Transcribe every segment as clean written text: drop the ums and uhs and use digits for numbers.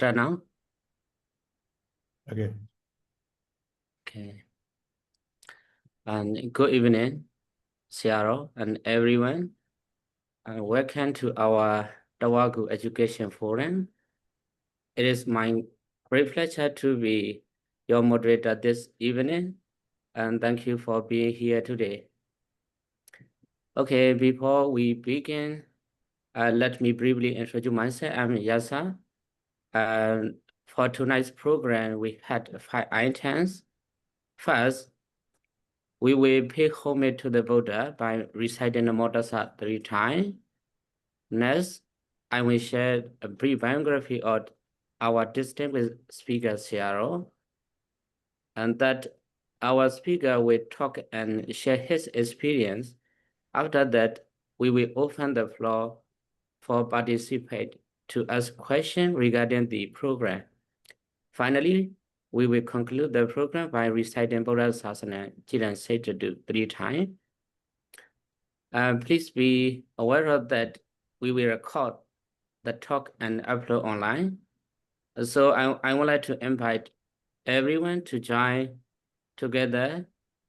start now. Okay. Okay. And good evening, Seattle and everyone. And welcome to our Tawagu Education Forum. It is my great pleasure to be your moderator this evening. And thank you for being here today. Okay, before we begin, let me briefly introduce myself. I'm Yasa. And for tonight's program, we had 5 items. First, we will pay homage to the Buddha by reciting the Modasa 3 times. Next, I will share a brief biography of our distinguished speaker, Ciaro, and that our speaker will talk and share his experience. After that, we will open the floor for participants to ask questions regarding the program. Finally, we will conclude the program by reciting Buddha Sasana Jiran Sejadu 3 times. Please be aware of that we will record the talk and upload online. So I would like to invite everyone to join together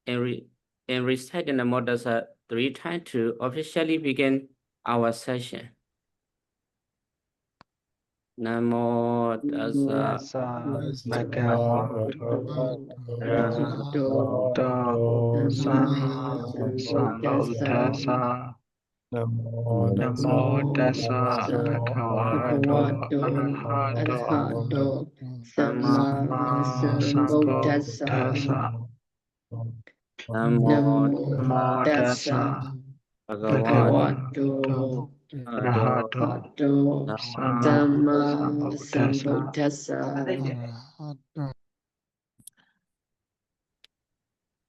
in reciting the Modasa 3 times to officially begin our session. Namo tassa Namo tassa bhagavato arahato samma sambuddhassa. Namo tassa bhagavato arahato samma sambuddhassa.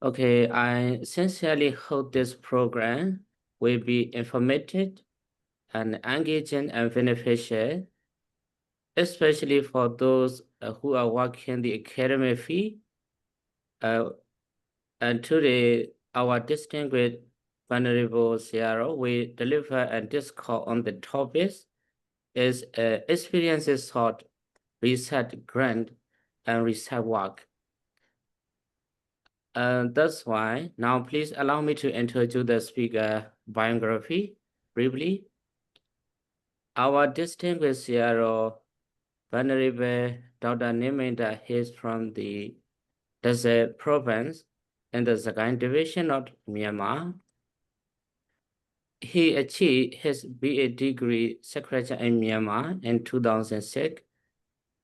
Okay, I sincerely hope this program will be informative and engaging and beneficial, especially for those who are working the academic field. And today, our distinguished Venerable Ciaro will deliver a discourse on the topics is experiences thought, research grant, and research work. That's why now please allow me to introduce the speaker biography briefly. Our distinguished Ciaro, Venerable Dr. Neminda, is from the Desert Province in the Sagaing Division of Myanmar. He achieved his BA degree secretary in Myanmar in 2006.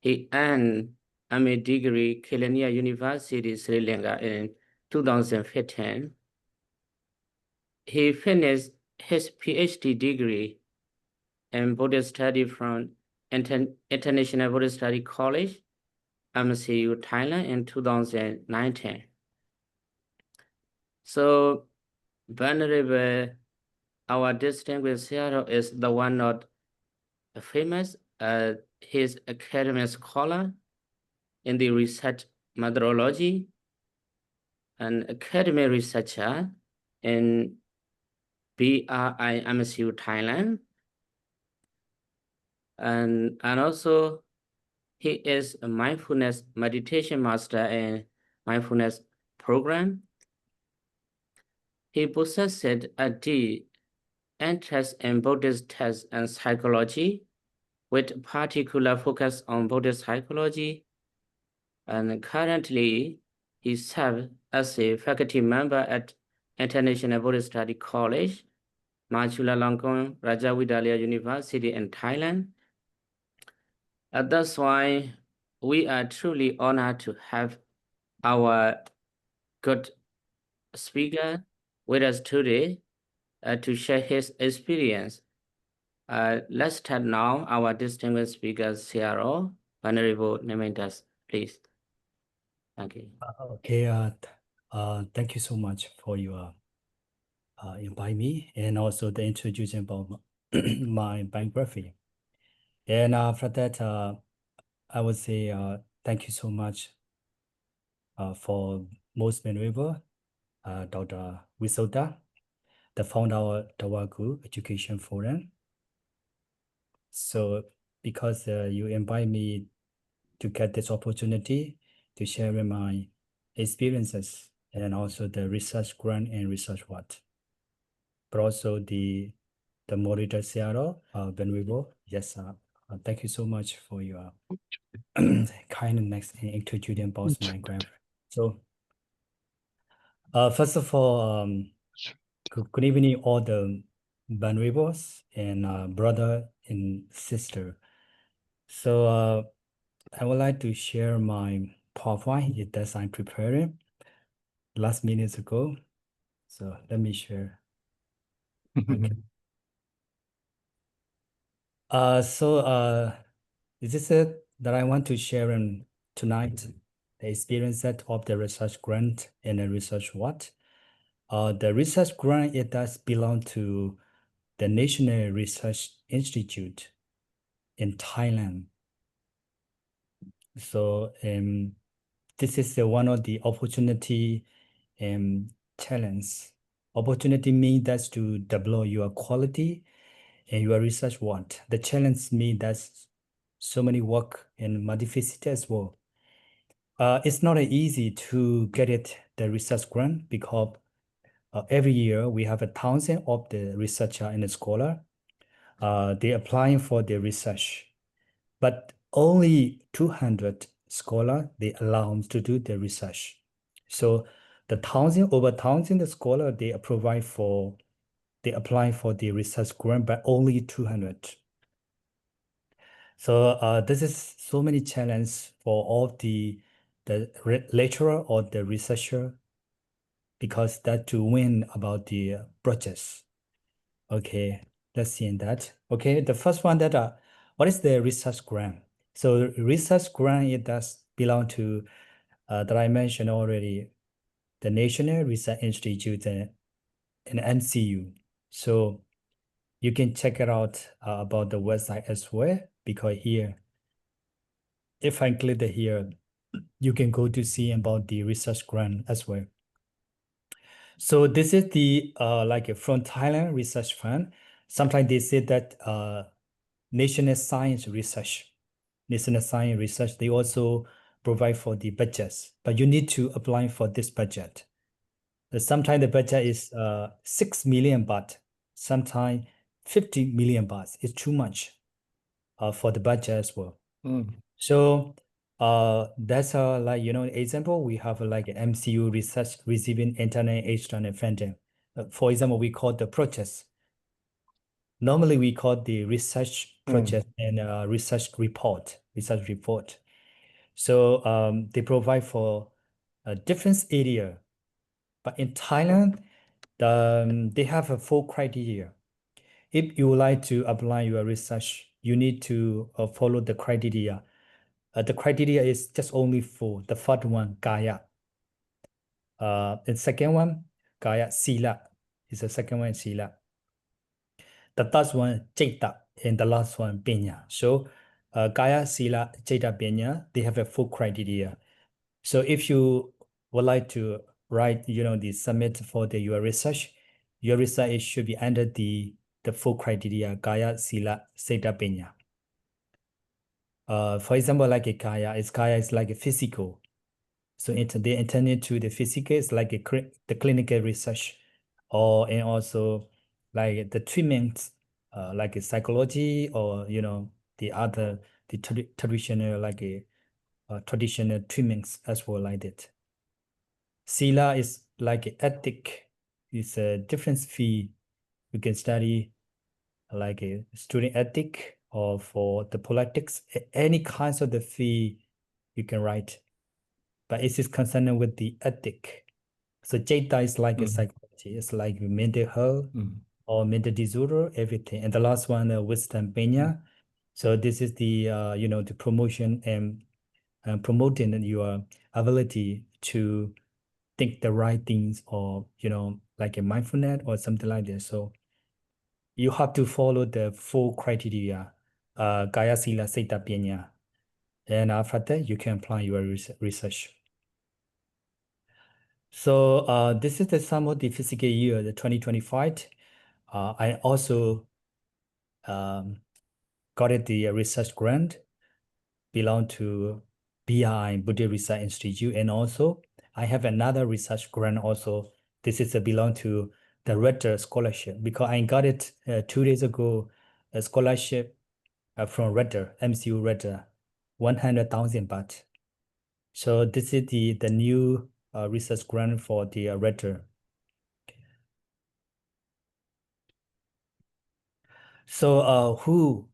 He earned MA degree Kelaniya University, Sri Lanka in 2015. He finished his PhD degree in Buddhist study from International Buddhist Study College, MCU, Thailand in 2019. So, Venerable, our distinguished Seattle is the one not famous. He's academic scholar in the research methodology, an academic researcher in BRI MSU Thailand, and also he is a mindfulness meditation master in mindfulness program. He possessed a deep interest in Buddhist text and psychology, with particular focus on Buddhist psychology, and currently he serves as a faculty member at International Buddhist Study College, Machulalongkorn Rajavidyalaya University in Thailand. That's why we are truly honored to have our good speaker with us today to share his experience. Let's start now our distinguished speaker, CRO, Venerable Neminda, please. Thank you. Okay, thank you so much for your invite me and also the introduction about my biography. And after that, I would say thank you so much for most venerable Dr. Wisoda, the founder of Tawagu Education Forum. So because you invite me to get this opportunity to share my experiences and also the research grant and research what. But also the moderator Seattle, Venerable. Yes, thank you so much for your kindness in introducing both my grandparents. So, first of all, good evening, all the venerables and brother and sister. So, I would like to share my PowerPoint that I'm preparing last minutes ago. So let me share. Okay. This is it that I want to share tonight, the experience set of the research grant and the research what. The research grant, it does belong to the National Research Institute in Thailand. So this is one of the opportunity and challenge. Opportunity means that's to develop your quality and your research want. The challenge means that's so many work and multifaceted as well. It's not easy to get it the research grant because every year we have 1,000 of the researcher and the scholar. They applying for the research, but only 200 scholar they allow to do the research. So the over 1,000 scholar they apply for the research grant, but only 200. So this is so many challenges for all the lecturer or the researcher because that to win about the projects. Okay, let's see in that. Okay, the first one that what is the research grant? So research grant, it does belong to that I mentioned already, the National Research Institute and NCU. So you can check it out about the website as well, because here, if I click here, you can go to see about the research grant as well. So this is the like from Thailand Research Fund. Sometimes they say that National Science Research, they also provide for the budgets, but you need to apply for this budget. Sometimes the budget is 6 million baht, sometimes 50 million baht. It's too much for the budget as well. So that's like, example, we have like MCU research receiving internet external funding. For example, we call the projects. Normally we call the research project and research report. So they provide for a different area, but in Thailand, they have a 4 criteria. If you would like to apply your research, you need to follow the criteria. The criteria is just only 4. The first one, Kaya. The second one, Kaya Sila. Is the second one, Sila. The third one, Jeta, and the last one, Penya. So Kaya, Sila, Jeta, Penya, they have a 4 criteria. So if you would like to write, the submit for your research should be under the 4 criteria, Kaya, Sila, Jeta, Penya. For example, like a Kaya is like a physical. So they intended to the physical is like the clinical research, and also like the treatments, like a psychology or the traditional like a traditional treatments as well like that. Sila is like a ethic. It's a different field. You can study like a student ethic or for the politics, any kinds of the field you can write. But it is concerned with the ethic. So Jeta is like a psychology. It's like mental health or mental disorder, everything. And the last one, wisdom Penya. So this is the the promotion and promoting your ability to think the right things, or like a mindfulness or something like that. So you have to follow the 4 criteria, Kaya Sila Seta Penya. And after that, you can apply your research. So this is the sum of the fiscal year, the 2025. I also got the research grant belong to BI, Buddhist Research Institute, and also I have another research grant also. This is belong to the Ritter Scholarship because I got it 2 days ago, a scholarship from Ritter, MCU Ritter, 100,000 baht. So this is the new research grant for the Ritter. So who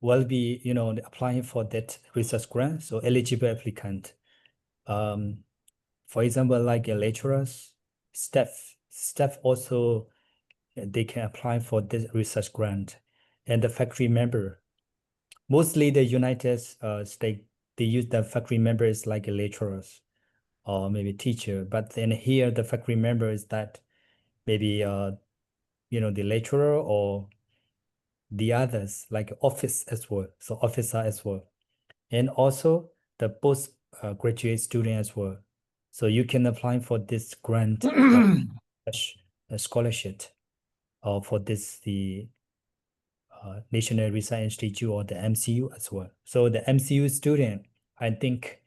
will be, applying for that research grant? So eligible applicant. For example, like lecturers, staff also, they can apply for this research grant, and the faculty member. Mostly the United States, they use the faculty members like lecturers or maybe teacher, but then here the faculty member is that maybe the lecturer or the others like office as well, so officer as well, and also the post graduate student as well. So you can apply for this grant a scholarship for the National Research Institute or the MCU as well. So the MCU student, I think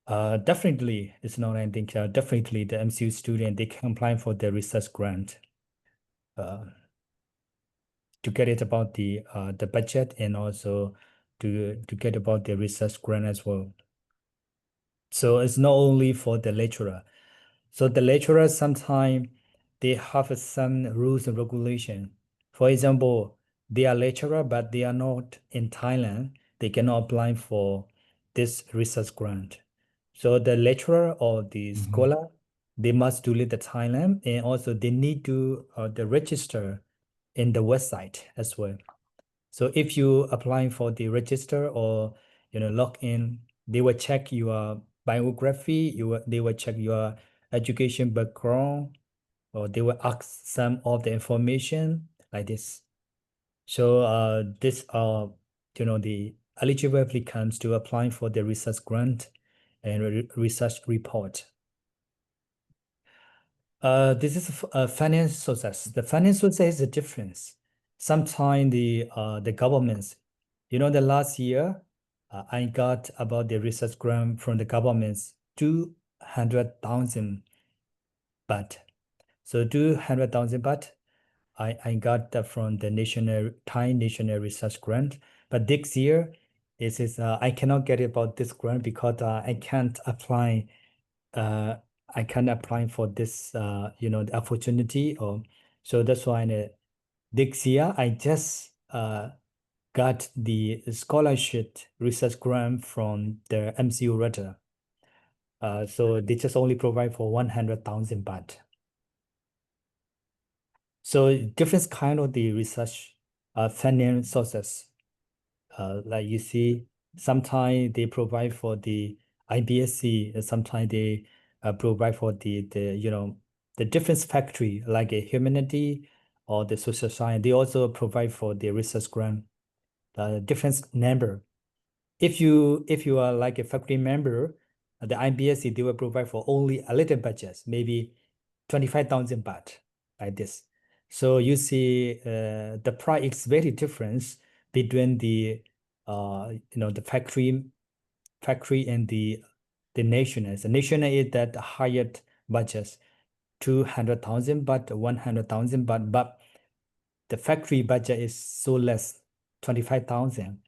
definitely, it's not, I think definitely the MCU student, they can apply for the research grant to get it about the budget and also to get about the research grant as well. So it's not only for the lecturer. So the lecturers sometimes they have some rules and regulation. For example, they are lecturer, but they are not in Thailand. They cannot apply for this research grant. So the lecturer or the scholar, they must do it the Thailand, and also they need to register in the website as well. So if you applying for the register or log in, they will check your biography, they will check your education background, or they will ask some of the information like this. So this are the eligible applicants to apply for the research grant and research report. This is a finance sources. The finance sources is a difference. Sometimes the governments, the last year, I got about the research grant from the governments 200,000 baht. So 200,000 baht, I got that from the Thai National Research Grant. But this year, I cannot get about this grant because I can't apply. I can't apply for this, the opportunity. So that's why this year I just got the scholarship research grant from the MCU Rudder. So they just only provide for 100,000 baht. So different kind of the research funding sources. Like you see, sometimes they provide for the IBSC, sometimes they provide for the different factory like a humanity or the social science. They also provide for the research grant, different number. If you are like a faculty member, the IBSC, they will provide for only a little budget, maybe 25,000 baht, like this. So you see the price is very different between the the factory and the national. The national is that higher budget, 200,000 baht, 100,000 baht, but the factory budget is so less, 25,000.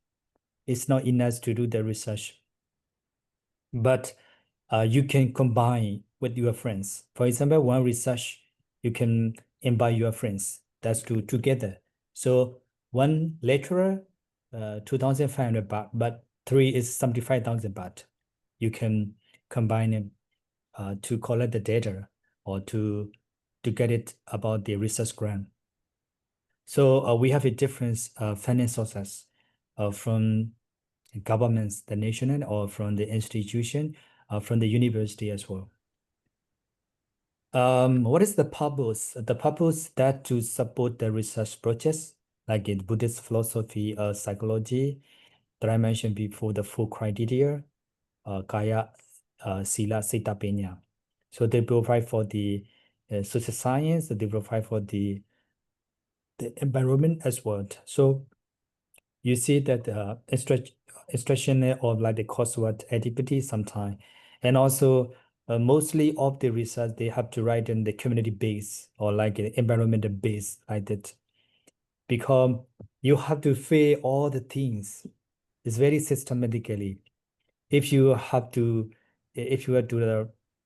It's not enough to do the research. But you can combine with your friends. For example, one research, you can invite your friends. That's two together. So one lecturer, 2,500 baht, but three is 75,000 baht. You can combine them to collect the data or to get it about the research grant. So we have a different finance sources from governments, the national, or from the institution, from the university as well. What is the purpose? The purpose that to support the research projects like in Buddhist philosophy, psychology, that I mentioned before, the 4 criteria, Kaya, Sila, Sita, Penya. So they provide for the social science, they provide for the environment as well. So you see that instructional or like the coursework activity sometime. And also mostly of the research, they have to write in the community base or like an environmental base like that. Because you have to fill all the things. It's very systematically. If you have to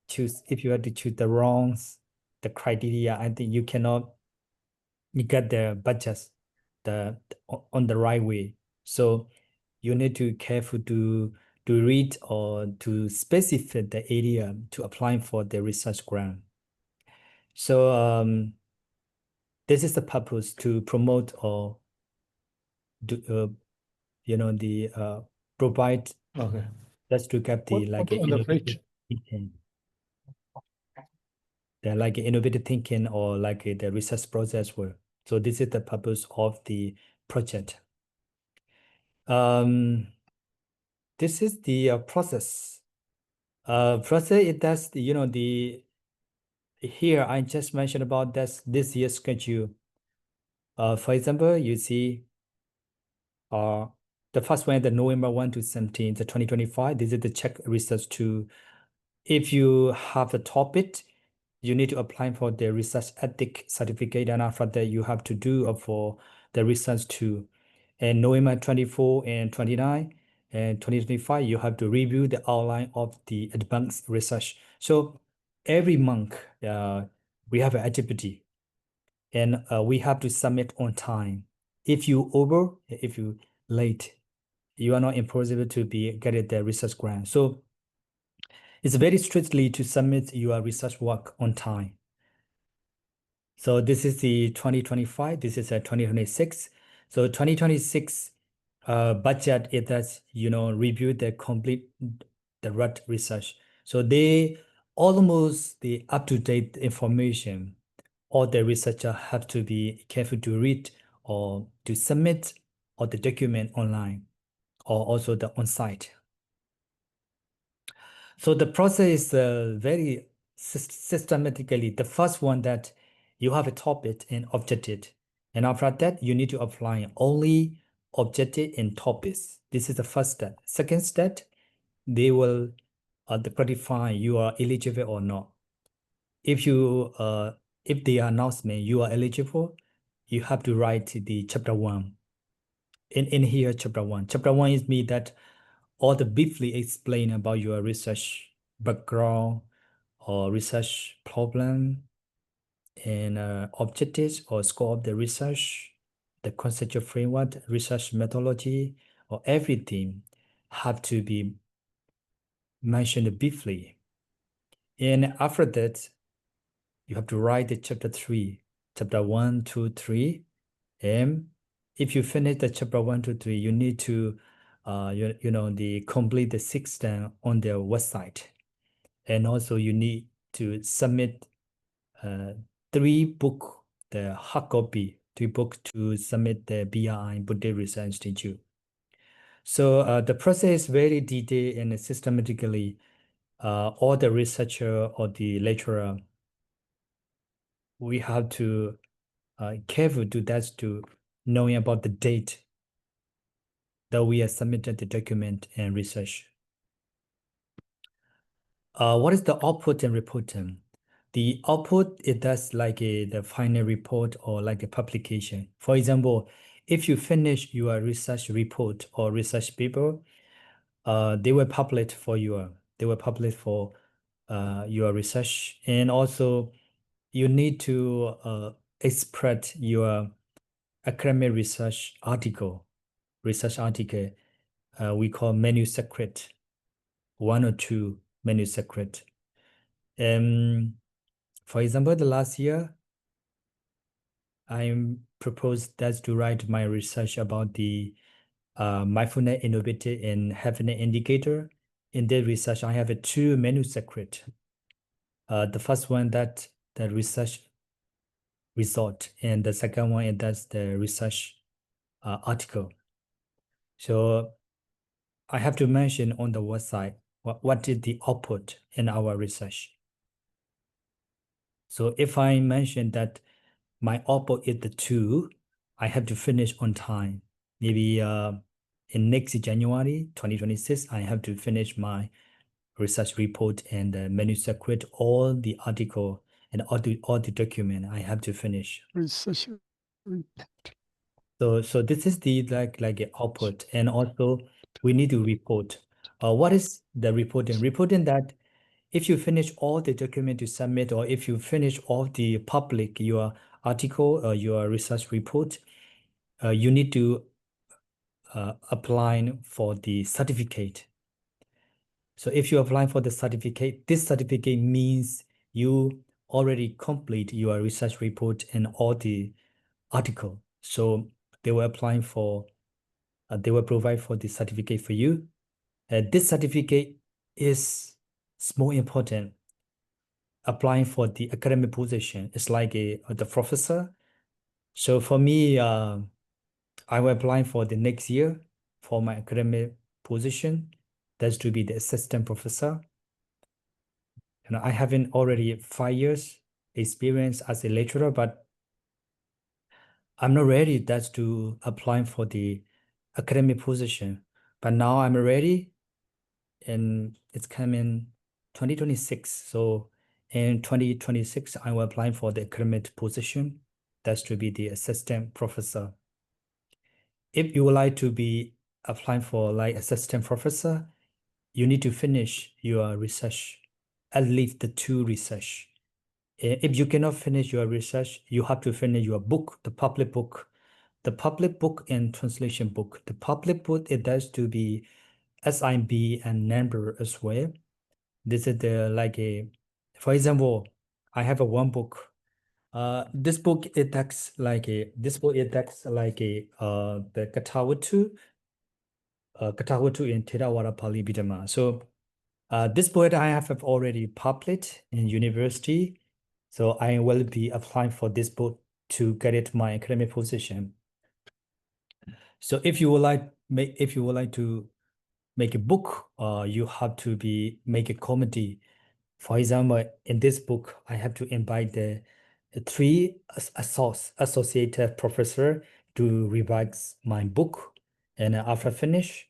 choose the wrongs, the criteria, I think you cannot get the budgets on the right way. So you need to careful to read or to specify the area to apply for the research grant. So this is the purpose to promote or do provide Okay. just to get the What on the fridge? thinking. The like innovative thinking or like the research process work. So this is the purpose of the project. This is the process. Process it does here I just mentioned about this year's schedule. For example, you see the first one, the November 1 to 17, the 2025. This is the Czech research 2. If you have a topic, you need to apply for the research ethic certificate, and after that you have to do for the research 2. And November 24 and 29 and 2025, you have to review the outline of the advanced research. So every month we have an activity, and we have to submit on time. If you late, you are not impossible to get the research grant. So it's very strictly to submit your research work on time. So this is the 2025, this is a 2026. So 2026 budget is that, review the complete, the right research. So they almost the up-to-date information. All the researcher have to be careful to read or to submit or the document online or also the on-site. So the process is very systematically. The first one that you have a topic and objective. And after that, you need to apply only objective and topics. This is the first step. Second step, they will clarify you are eligible or not. If the announcement you are eligible, you have to write the chapter 1. In here, chapter 1. Chapter 1 is me that all the briefly explain about your research background or research problem and objectives or scope of the research, the conceptual framework, research methodology, or everything have to be mentioned briefly. And after that, you have to write the chapter 3, chapter 1, 2, 3. And if you finish the chapter 1, 2, 3, you need to complete the 6 steps on their website. And also you need to submit 3 book, the hard copy, 3 book to submit the BRI, Buddhist Research Institute. So the process is very detailed and systematically. All the researcher or the lecturer, we have to careful to that to knowing about the date that we have submitted the document and research. What is the output and reporting? The output, it does like the final report or like a publication. For example, if you finish your research report or research paper, they will publish for your research. And also you need to express your academic research article. We call manuscript, 1 or 2 manuscript. For example, the last year, I proposed that to write my research about the mindfulness innovator and happiness indicator. In that research, I have 2 manuscripts. The first one that the research result, and the second one is that's the research article. So I have to mention on the website what is the output in our research. So if I mention that my output is the 2, I have to finish on time, maybe in next January 2026, I have to finish my research report and manuscript, all the article and all the document I have to finish. Research. So this is the like a output, and also we need to report. What is the reporting? Reporting that if you finish all the document to submit, or if you finish all the public your article or your research report, you need to apply for the certificate. So if you apply for the certificate, this certificate means you already complete your research report and all the article. So they will apply for, they will provide for the certificate for you. This certificate is more important. Applying for the academic position, it's like the professor. So for me, I will apply for the next year for my academic position. That's to be the assistant professor. And I haven't already 5 years experience as a lecturer, but I'm not ready. That's to apply for the academic position. But now I'm ready, and it's coming 2026. So in 2026, I will apply for the academic position. That's to be the assistant professor. If you would like to be applying for like assistant professor, you need to finish your research, at least the 2 research. If you cannot finish your research, you have to finish your book, the public book. The public book and translation book. The public book, it has to be SIB and number as well. This is the like a, for example, I have a one book. This book it takes like a the Katawatu in Theravada Pali Bidama. So this book I have already published in university. So I will be applying for this book to get it my academic position. So if you would like to make a book, you have to make a committee. For example, in this book, I have to invite the 3 associated professor to revise my book, and after finish,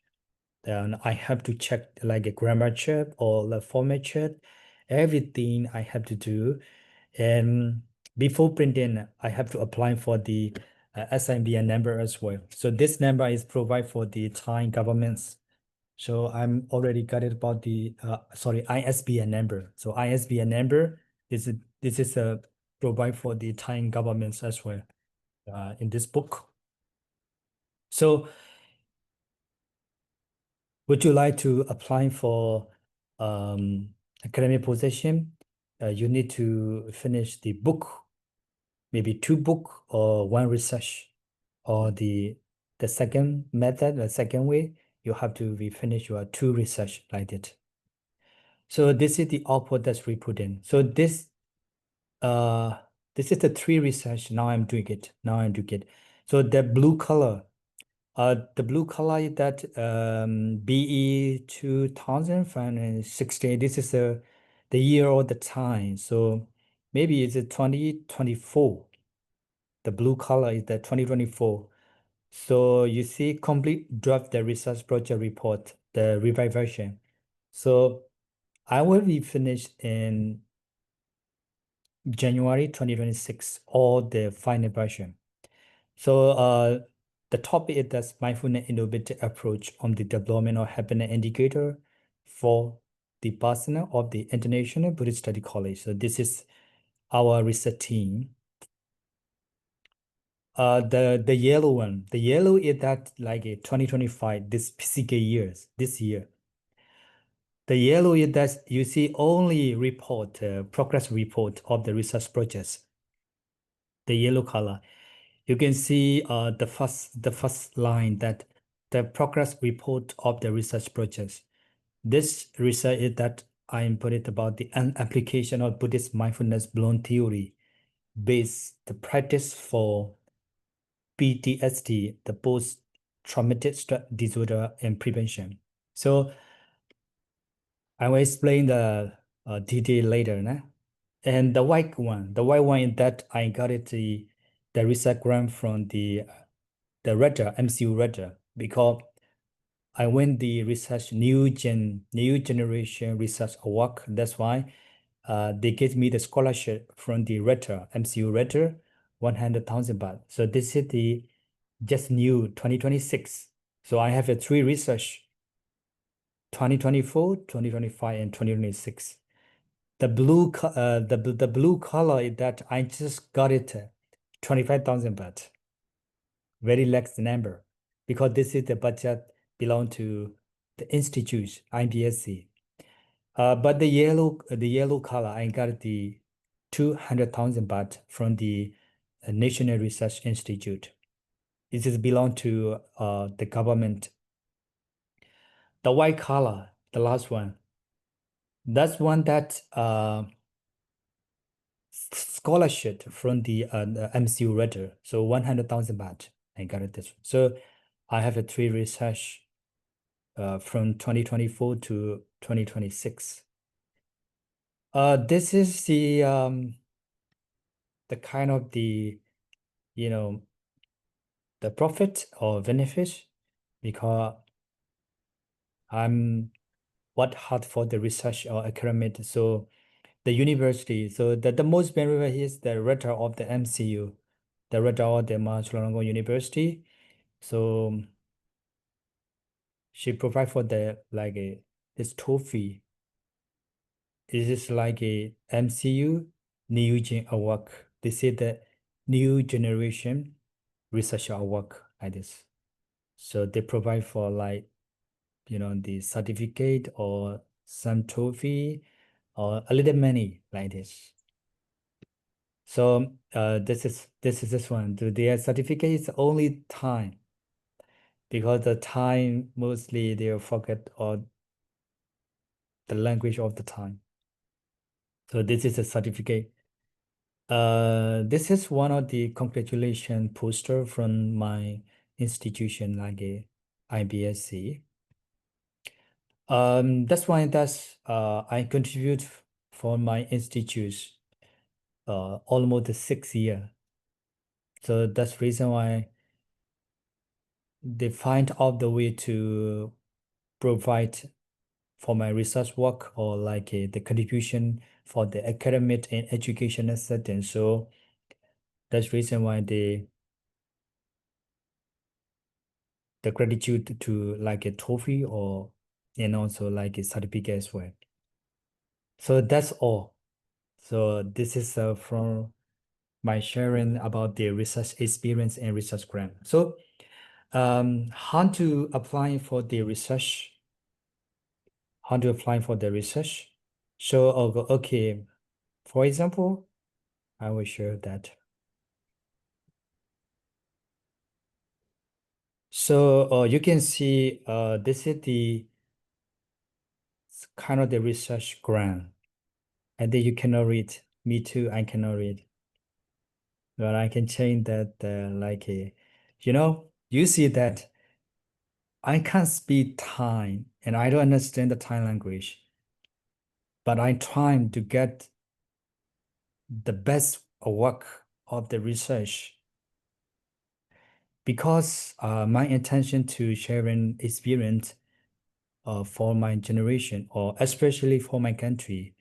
then I have to check like a grammar check or the format check, everything I have to do. And before printing, I have to apply for the SIBN number as well. So this number is provided for the Thai governments. So I'm already got it about the ISBN number. So ISBN number this is a provide for the Thai governments as well in this book. So would you like to apply for academic position? You need to finish the book, maybe 2 book or 1 research, or the second method, the second way, you have to finish your 2 research like that. So this is the output that's reported. So this is the 3 research. Now I'm doing it. So the blue color is that BE 2060. This is the year or the time. So maybe it's 2024. The blue color is the 2024. So you see complete draft the research project report, the revised version. So I will be finished in January 2026, or the final version. So the topic is the mindfulness innovative approach on the development of happiness indicator for the personnel of the International Buddhist Study College. So this is our research team. The yellow one, the yellow is that like a 2025, this physical years, this year. The yellow is that you see only report, progress report of the research projects. The yellow color. You can see the first line, that the progress report of the research projects. This research is that I put it about the application of Buddhist mindfulness blown theory based the practice for PTSD, the post-traumatic stress disorder and prevention. So I will explain the detail later. Nah? And the white one is that I got it the research grant from the reader, MCU reader, because I win the research new generation research award. That's why they gave me the scholarship from the rector, MCU rector, 100,000 baht. So this is the just new 2026. So I have a 3 research, 2024, 2025, and 2026. The blue the blue color is that I just got it 25,000 baht. Very less number, because this is the budget belong to the institute IBSC. But the yellow color, I got the 200,000 baht from the National Research Institute. This is belong to the government. The white color, the last one, that's one that scholarship from the MCU rector. So 100,000 baht. I got it this one. So I have a 3 research from 2024 to 2026. This is the kind of the, you know, the profit or benefit, because I'm what hard for the research or academic. So the university, so the most benefit is the rector of the MCU, the rector of the Mount Chulalongkorn University. So she provide for the like this trophy. This is like a MCU new gen award. This is the new generation research award like this. So they provide for like, you know, the certificate or some trophy or a little money like this. So this is this one. Their certificate is only time, because the time mostly they forget or the language of the time. So this is a certificate. This is one of the congratulation poster from my institution, like a IBSC. That's why I contribute for my institutes almost 6 years. So that's reason why they find out the way to provide for my research work or like the contribution for the academic and educational setting. So that's reason why the gratitude to like a trophy or and also like a certificate as well. So that's all. So this is from my sharing about the research experience and research grant. So how to apply for the research? How to apply for the research? So okay, for example, I will share that. So you can see this is the kind of the research grant, and then you cannot read. Me too, I cannot read. But I can change that like you know, you see that I can't speak Thai and I don't understand the Thai language, but I try to get the best work of the research, because my intention to sharing experience for my generation, or especially for my country,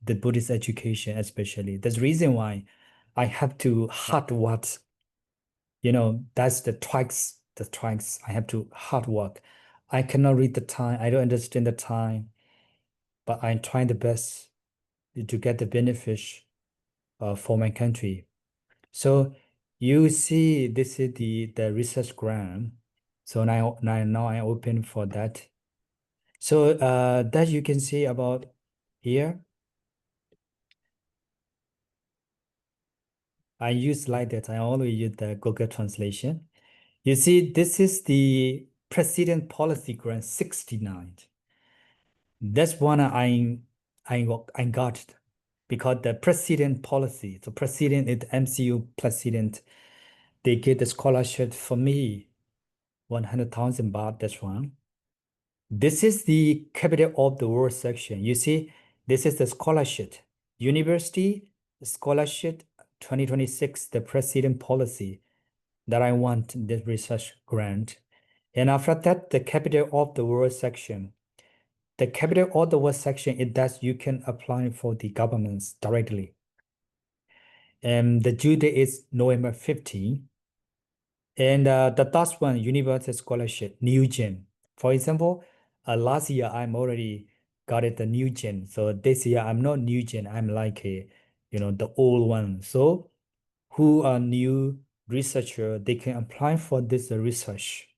the Buddhist education especially. That's the reason why I have to hard work. You know, that's the tracks. I have to hard work. I cannot read the Thai. I don't understand the Thai, but I'm trying the best to get the benefits for my country. So you see, this is the research grant. So now I open for that. So that you can see about here. I use like that. I always use the Google translation. You see, this is the President Policy Grant 69. That's one I got, because the president policy, the president is MCU president, they get the scholarship for me, 100,000 baht, that's one. This is the capital of the world section. You see, this is the scholarship, university scholarship 2026, the president policy that I want this research grant. And after that, the capital of the world section. The capital of the world section is that you can apply for the governments directly. And the due date is November 15. And the last one, University Scholarship, New Gen. For example, last year I'm already got it the New Gen. So this year I'm not New Gen. I'm like a, the old one. So who are new researcher, they can apply for this research.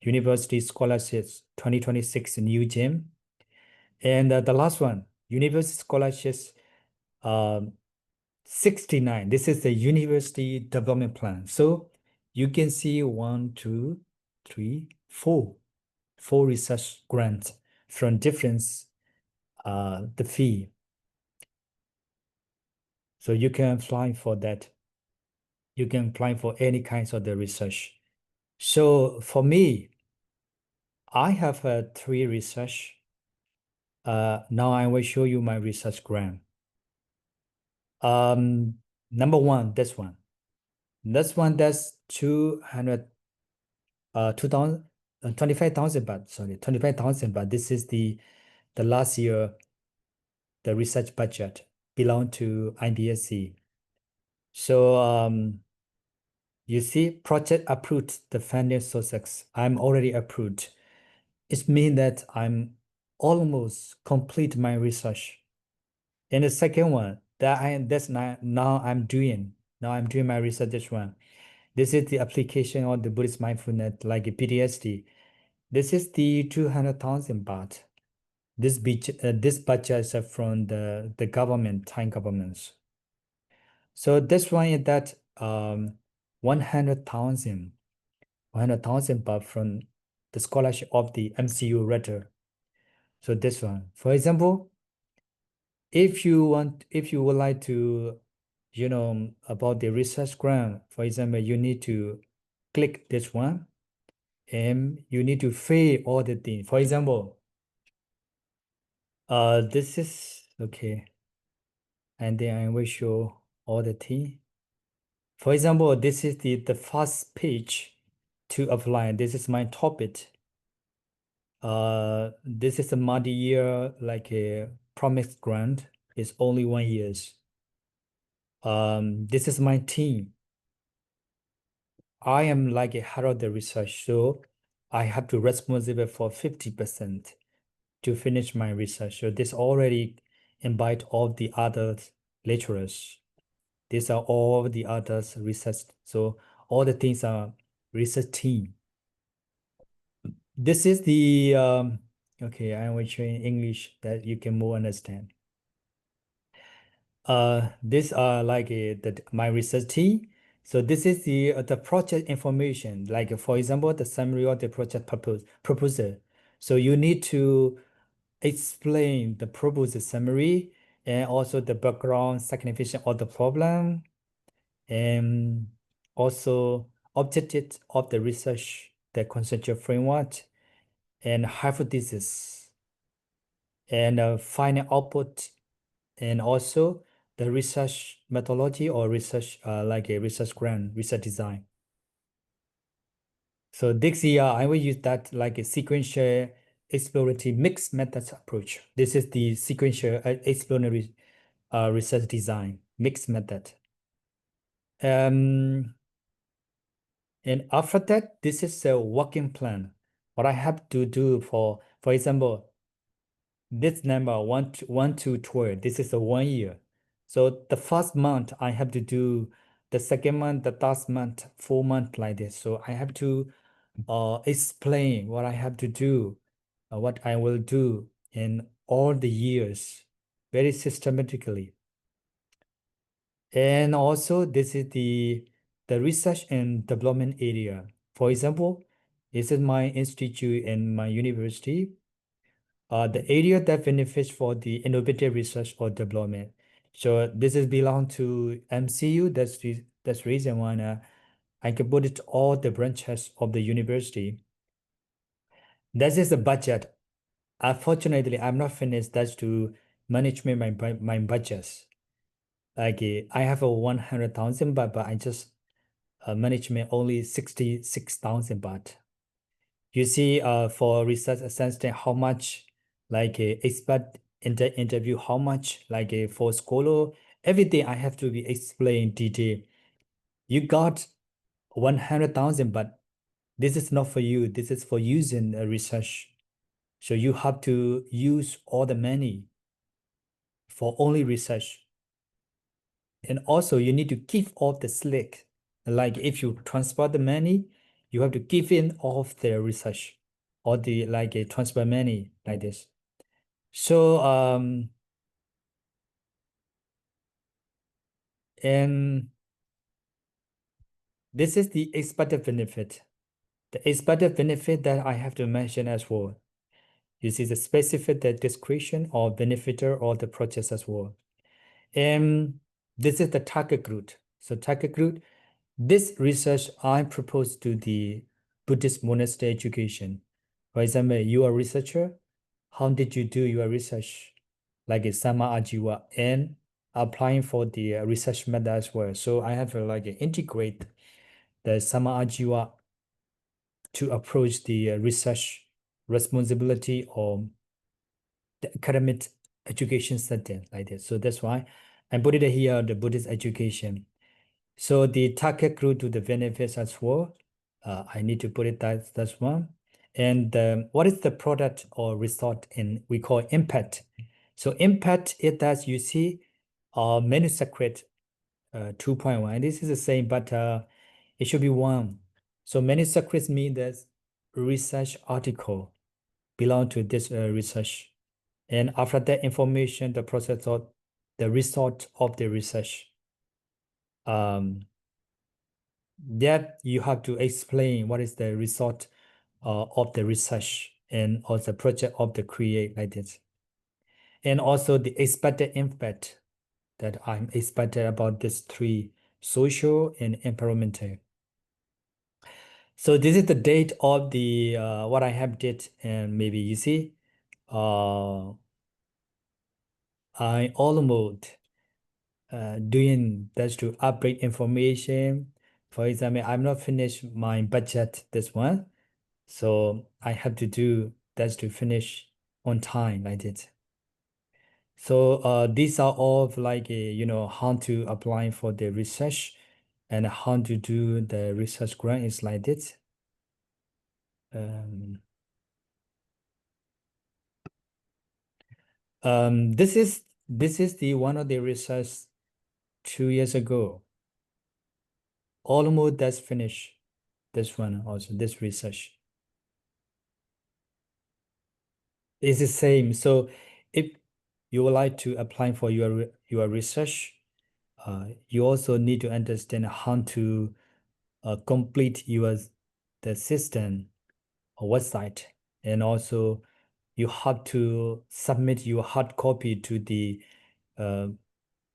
University Scholarships 2026 New Gen. And the last one, University Scholarships 69. This is the University Development Plan. So you can see 1, 2, 3, 4. 4 research grants from different the fee. So you can apply for that. You can apply for any kinds of the research. So for me, I have 3 research. Now I will show you my research grant. Number 1, this one. This one, that's 200 2,000 25,000 baht, sorry, 25,000 baht. This is the last year, the research budget belong to IBSC. So you see, project approved, the funding sources. I'm already approved. It means that I'm almost complete my research. And the second one that's now I'm doing my research. This one, this is the application of the Buddhist mindfulness, like a PTSD. This is the 200,000 baht. This budget is from the government, Thai governments. So this one is that 100,000 baht from the scholarship of the MCU writer. So this one, for example, if you would like to, about the research grant, for example, you need to click this one, and you need to fill all the things. For example, this is okay, and then I will show all the things. For example, this is the first page to apply. This is my topic. This is a multi-year, like a promised grant. It's only 1 year. This is my team. I am like a head of the research, so I have to responsible for 50% to finish my research. So this already invite all the other lecturers. These are all the others research. So all the things are research team. This is the okay, I will show in English that you can more understand. These are like my research team. So this is the project information, like for example, the summary of the project proposal. So you need to explain the proposal summary and also the background signification of the problem, and also objectives of the research, the conceptual framework, and hypothesis, and final output, and also the research methodology or research, like a research grant, research design. So this year, I will use that like a sequential exploratory mixed methods approach. This is the sequential exploratory research design mixed method. And after that, this is a working plan. What I have to do for example, this number 1 to 12, this is a 1 year. So the first month I have to do, the second month, the last month, 4 months like this. So I have to explain what I have to do, what I will do in all the years, very systematically. And also this is the research and development area. For example, this is my institute and my university. The area that benefits for the innovative research or development. So this is belong to MCU. That's reason why I can put it all the branches of the university. That is the budget. Unfortunately, I'm not finished. That's to manage my budgets. Like I have a 100,000 baht, but I just management only 66,000 baht. You see, for research assistant, how much like a expert interview, how much like a for scholar, everything I have to be explained detail. You got 100,000, but this is not for you. This is for using research. So you have to use all the money for only research. And also you need to give off the slack. Like if you transfer the money, you have to give in off the research or the like a transfer money like this. So and this is the expected benefit. The expected benefit that I have to mention as well. This is a specific the description or benefitor or the process as well. And this is the target group. So target group, this research I propose to the Buddhist monastery education. For example, you are a researcher. How did you do your research? Like a Sama Ajiwa and applying for the research method as well. So I have like integrate the Sama Ajiwa to approach the research responsibility or the academic education setting like this. So that's why I put it here, the Buddhist education. So the target group to the benefits as well. I need to put it that's one. And what is the product or result in we call impact? So impact is that you see manuscript 2.1. This is the same, but it should be 1. So manuscripts mean that research article belong to this research. And after that information, the process of the result of the research. That you have to explain what is the result of the research and also project of the create like this. And also the expected impact that I'm expected about this 3, social and environmental. So this is the date of the what I have did, and maybe you see I almost doing that to update information. For example, I'm not finished my budget this one, so I have to do that to finish on time like this. So these are all like how to apply for the research and how to do the research grant is like this. This is the one of the research 2 years ago. Almost that's finished. This one also, this research. It's the same. So if you would like to apply for your research, you also need to understand how to complete the system or website, and also you have to submit your hard copy to the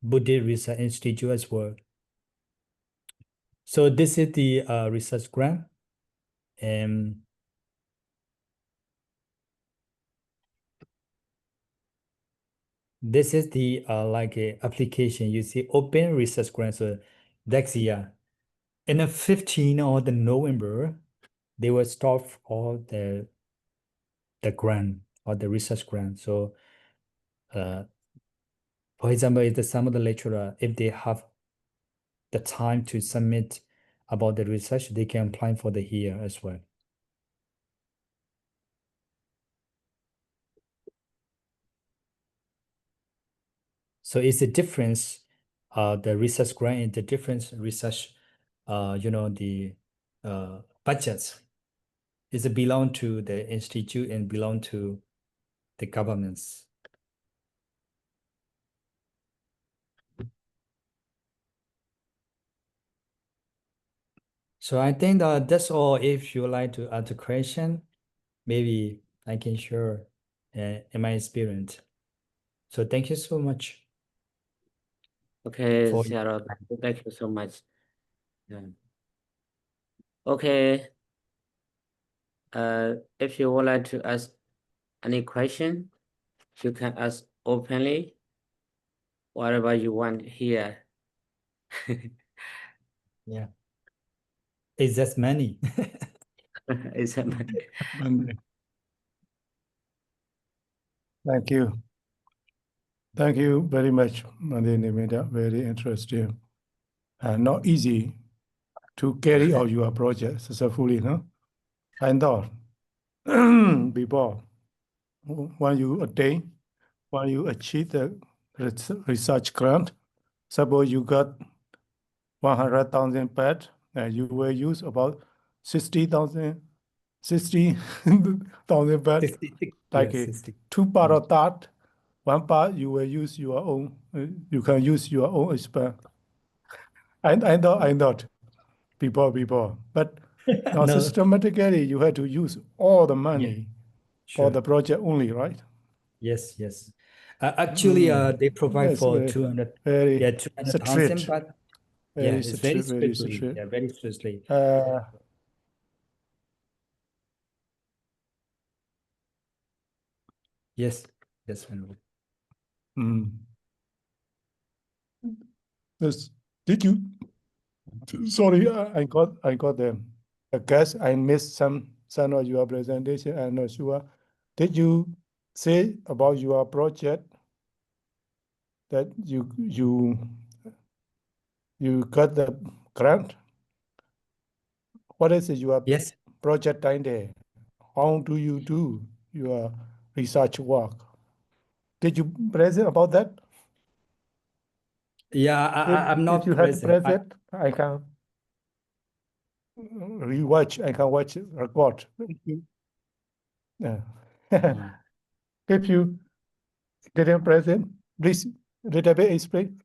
Buddhist Research Institute as well. So this is the research grant, and this is the like a application. You see, open research grant. So next year, in the 15th of the November, they will start all the grant or the research grant. So, for example, if some of the lecturer, if they have the time to submit about the research, they can apply for the year as well. So it's a difference, the research grant and the difference research, the budgets is belong to the institute and belong to the governments. So I think that's all. If you like to ask a question, maybe I can share in my experience. So thank you so much. Okay, For- Sarah, thank you so much. Yeah. Okay. If you would like to ask any question, you can ask openly, whatever you want here. Yeah. It's just many. It's a Monday. Monday. Thank you. Thank you very much, Neminda. Very interesting. And not easy to carry out your project successfully, no? I thought before, when you attain, when you achieve the research grant, suppose you got 100,000 pet, and you will use about 60,000 pet, 66, like yes, 60. two part of that. One part you will use your own, you can use your own expense. I not before, but now No, systematically you have to use all the money for sure. the project only, right? Yes. Actually, they provide That's for very, 200, very 200,000, strict, but yeah, very it's very strict, very strictly. strict. Yeah, very strictly. Yes, Venerable. Yes. Did you? Sorry, I got them. I guess I missed some of your presentation. I'm not sure. Did you say about your project that you got the grant? What is your Yes. project time there? How do you do your research work? Did you present about that? Yeah, I'm If not you had present. present, I can rewatch. I can watch record. Yeah. If you didn't present, please little bit explain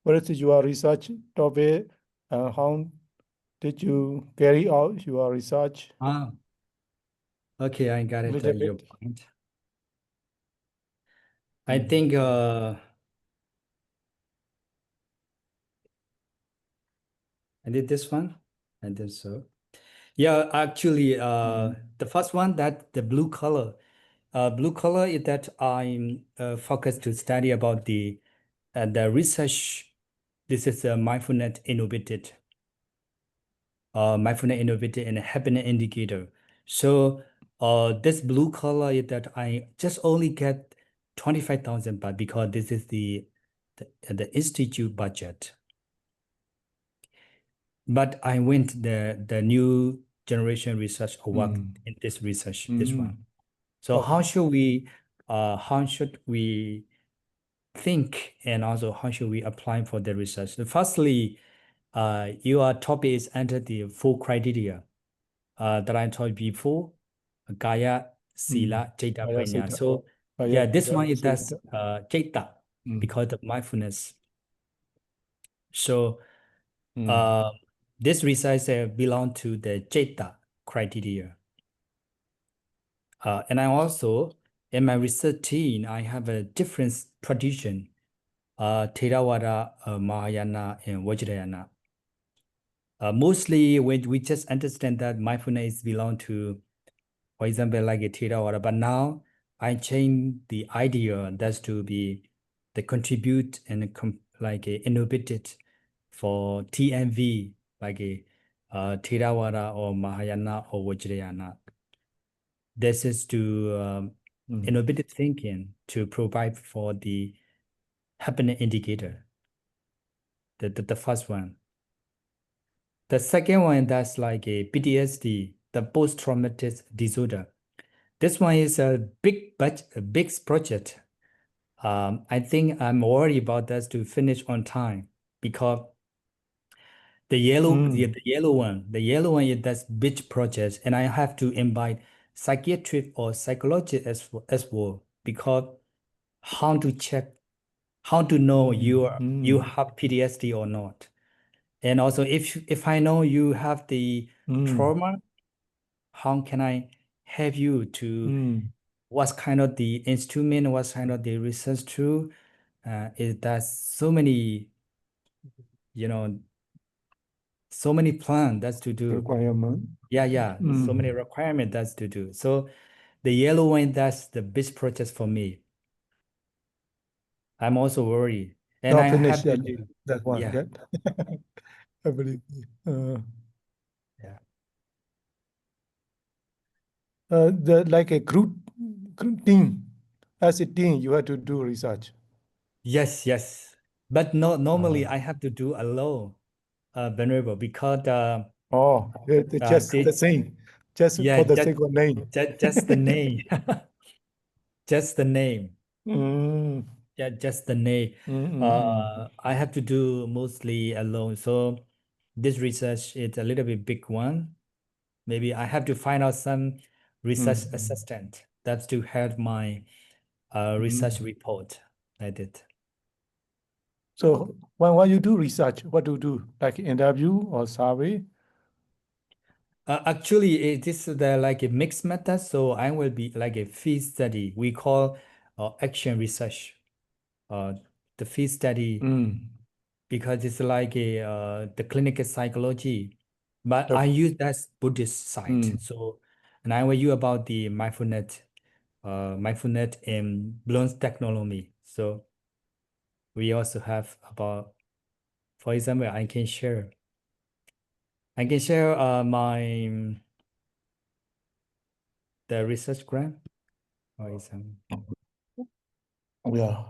what is your research topic and how did you carry out your research? Okay, I got it. Little Your bit. point. I think I did this one, and then so. Yeah, actually, the first one, that the blue color is that I'm focused to study about the research. This is a mindfulness innovated and happiness indicator. So this blue color is that I just only get 25,000 baht because this is the institute budget. But I went the new generation research award in this research, this one. So how should we think, and also how should we apply for the research? So firstly, your topic is under the 4 criteria that I told before: Kaya, Sila, Citta, Kaya, Panya. Citta. So Kaya, this Citta, one is Citta. that's Citta because of mindfulness. So this research belong to the Citta criteria. And I also, in my research team, I have a different tradition, Theravada, Mahayana, and Vajrayana. Mostly when we just understand that mindfulness belong to, for example, like a Theravada, but now I change the idea that's to be the contribute and like a innovated for TMV, like a Theravada or Mahayana or Vajrayana. This is to innovative thinking to provide for the happiness indicator. The first one. The second one, that's like a PTSD, the post-traumatic disorder. This one is a big project. I think I'm worried about that to finish on time because the yellow one is that big project, and I have to invite psychiatrist or psychologist as well, because how to check, how to know you have PTSD or not. And also if I know you have the trauma, how can I help you to what kind of the instrument, what kind of the research tool? There's so many, so many plans that's to do. Requirement. Yeah. So many requirements that's to do. So the yellow one, that's the best project for me. I'm also worried. And Not I have finished to yet, do that one. yeah. I believe. Yeah. like a group team. As a team, you have to do research. Yes, yes. But no, normally Ah. I have to do alone, Venerable, because Oh, they just the same, just yeah, for the sake of name. just the name, just the name. Mm, Yeah, just the name. I have to do mostly alone. So this research is a little bit big one. Maybe I have to find out some research assistant that's to help my research report. I did. So when you do research, what do you do? Like interview or survey? Actually, this is the like a mixed method. So I will be like a field study. We call action research. The field study Mm. because it's like a the clinical psychology, but I use that Buddhist side. So, and I will use about the mindfulness and balance technology. So we also have about, for example, I can share my the research grant, for example. Yeah.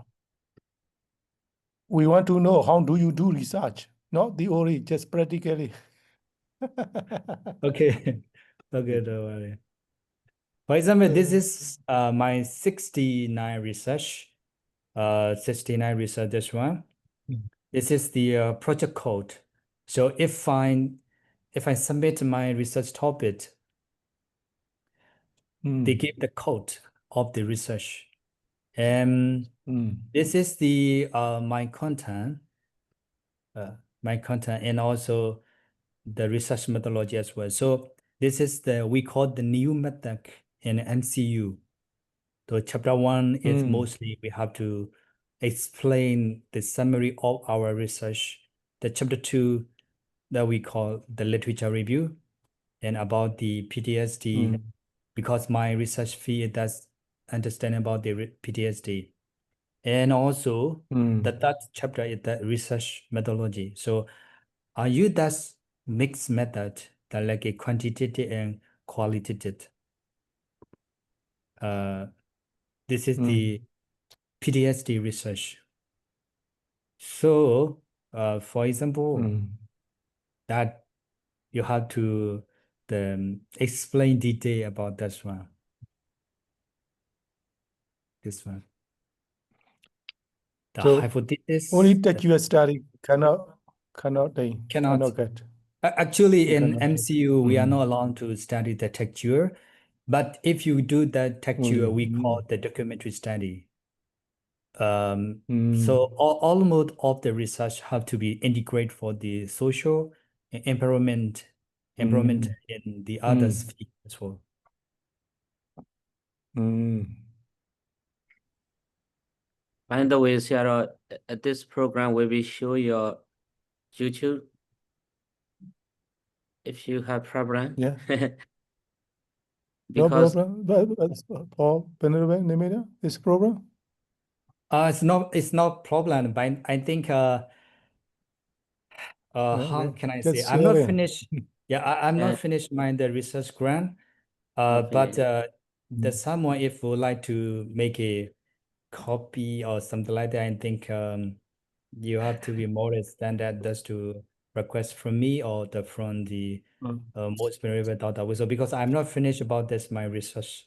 We want to know how do you do research, not theory, just practically. Okay, okay, don't worry. For example, this is my 69 research. 69 research, this one. This is the project code. So if I submit my research topic, they give the code of the research. And this is the my content, and also the research methodology as well. So this is we call the new method in MCU. So chapter 1 is mostly we have to explain the summary of our research. The chapter 2 that we call the literature review and about the PTSD, because my research field does understand about the PTSD. And also the third chapter is the research methodology. So I use that mixed method, that like a quantitative and qualitative. This is the PTSD research. So, for example, that you have to explain detail about this one. This one. The So hypothesis. only that you are studying cannot get. Actually, You in cannot. MCU, we are not allowed to study the texture. But if you do the texture, we call the documentary study. So almost of the research have to be integrated for the social empowerment in the others field as well. By the way, Sarah, this program will be show your YouTube if you have problem. Yeah. No Because problem. But for Venerable Neminda, this problem? It's not problem, but I think how Okay. can I Just say? I'm not sharing. finished. Yeah, I'm not finished the research grant. But there's someone if would like to make a copy or something like that, I think you have to be more than that just to request from me or from the most valuable data. So because I'm not finished about this my research.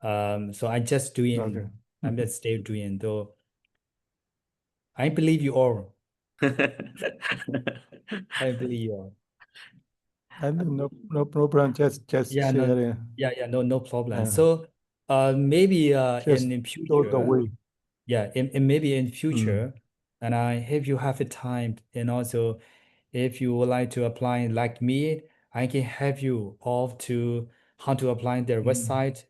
So I just doing. Okay. I'm just still doing though. I believe you all. I believe you all. And no problem. Just Yeah, no, sharing. no problem. Yeah. So maybe Just in show the future. way. Yeah, in maybe in future, and if you have the time, and also if you would like to apply like me, I can help you all to how to apply their website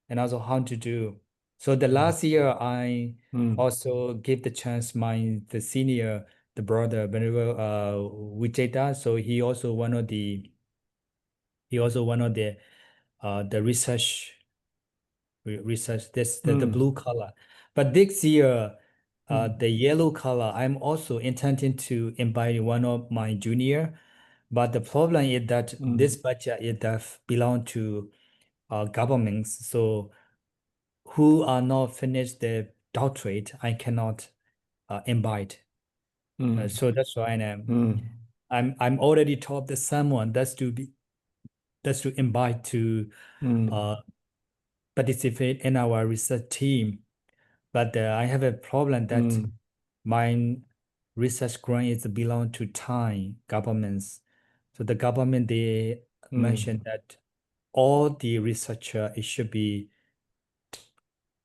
and also how to do. So the last year I also give the chance the senior, the brother, Venerable Vijayda. So he also one of the the research this the blue color, but this year the yellow color I'm also intending to invite one of my junior, but the problem is that this budget belong to governments. So who are not finished the doctorate, I cannot invite. So that's why I'm already told that someone that's to invite to participate in our research team. But I have a problem that my research grant is belong to Thai governments. So the government, they mentioned that all the researcher, it should be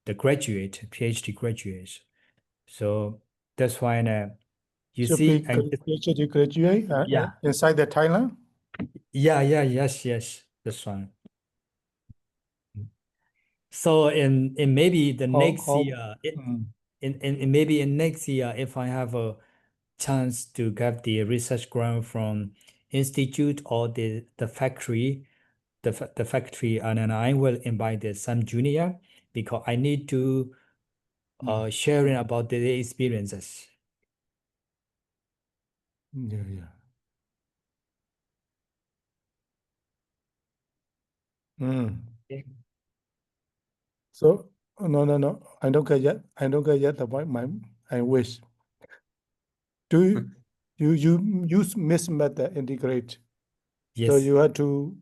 the graduate, PhD graduate. So that's why you Should see, be PhD graduate yeah, inside the Thailand. yes, that's right. So in maybe the next year, in maybe in next year, if I have a chance to get the research grant from institute or the factory, the factory, and then I will invite some junior because I need to sharing about their experiences. Yeah. Okay. So no. I don't get yet the point. I wish. Do you use mixed method integrate? So Yes. you have to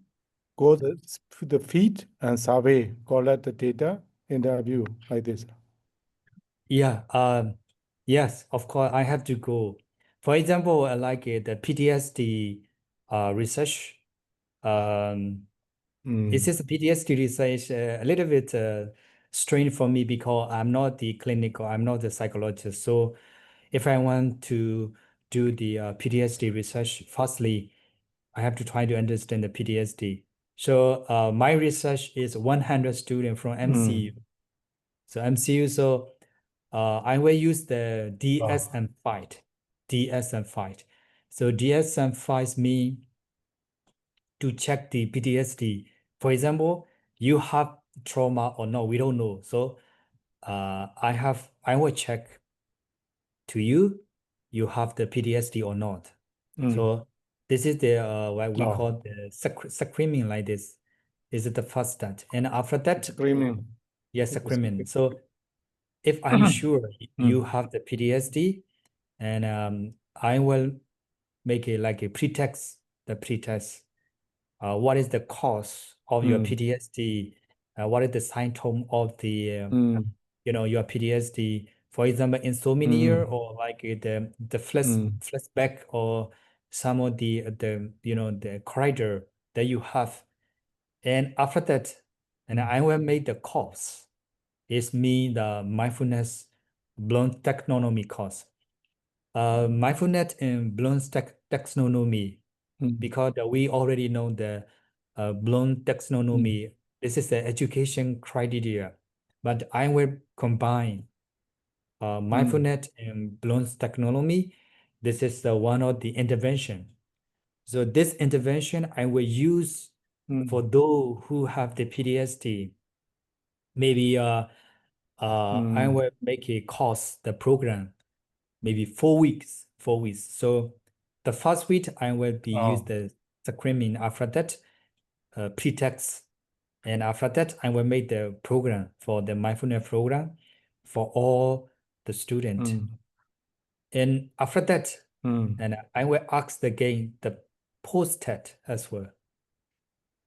go to the field and survey, collect the data, interview like this. Yeah. Yes, of course, I have to go. For example, like the PTSD research. It's just PTSD research a little bit strange for me because I'm not the clinical, I'm not the psychologist. So if I want to do the PTSD research, firstly, I have to try to understand the PTSD. So my research is 100 students from MCU. So MCU, so I will use the DSM-5. DSM-5. So DSM-5 means to check the PTSD. For example, you have trauma or no, we don't know. So I will check to you have the PTSD or not. So this is the what we call the screening like this. This is the first step. And after that, Screaming. yes, screening. So if I'm sure you have the PTSD, and I will make it like a pretext, the pretext. What is the cause of your PTSD? What is the symptom of the your PTSD? For example, insomnia or like the flashback or some of the corridor that you have. And after that, and I will make the course. It's me the mindfulness blown taxonomy course. Mindfulness and blown taxonomy, because we already know the blown taxonomy. This is the education criteria, but I will combine mindfulness and blown taxonomy. This is the one of the intervention. So this intervention I will use for those who have the PTSD. Maybe I will make a course, the program, maybe 4 weeks. So the first week I will be use the screening. After that, pretext, and after that I will make the program for the mindfulness program for all the students. And after that, and I will ask again the post-test as well.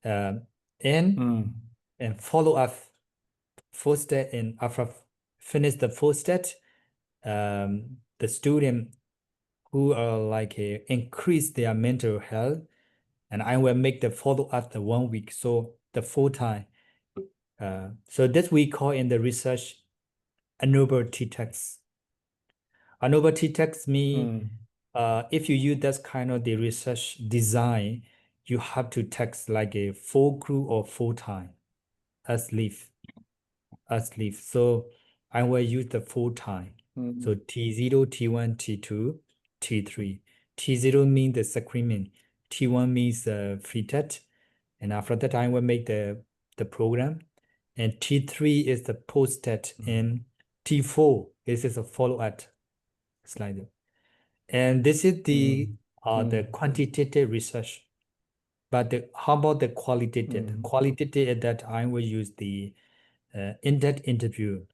And follow up first step, and after finish the first step, the student who are like increase their mental health, and I will make the follow up the 1 week, so the full time. So this we call in the research a noble T-text. A noble T-text means if you use that kind of the research design, you have to text like a full crew or full time as leaf. So I will use the full time. So T0, T1, T2, T3. T0 means the screening. T1 means the free test. And after that, I will make the program. And T3 is the post test. And T4, this is a follow-up slide. And this is the quantitative research. But how about the qualitative? Qualitative is that I will use the in-depth interview,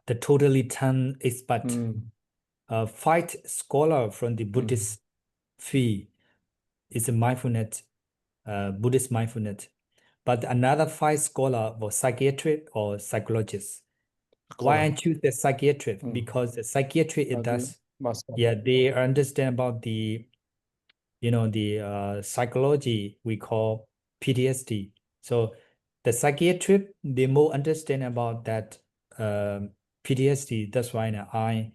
the totally 10 expert, 5 scholar from the Buddhist field is a mindfulness, Buddhist mindfulness. But another 5 scholar was psychiatric or psychologist. Why I choose the psychiatric? Because the psychiatric it does, they understand about the, the psychology we call PTSD. So the psychiatric, they more understand about that PTSD. That's why now I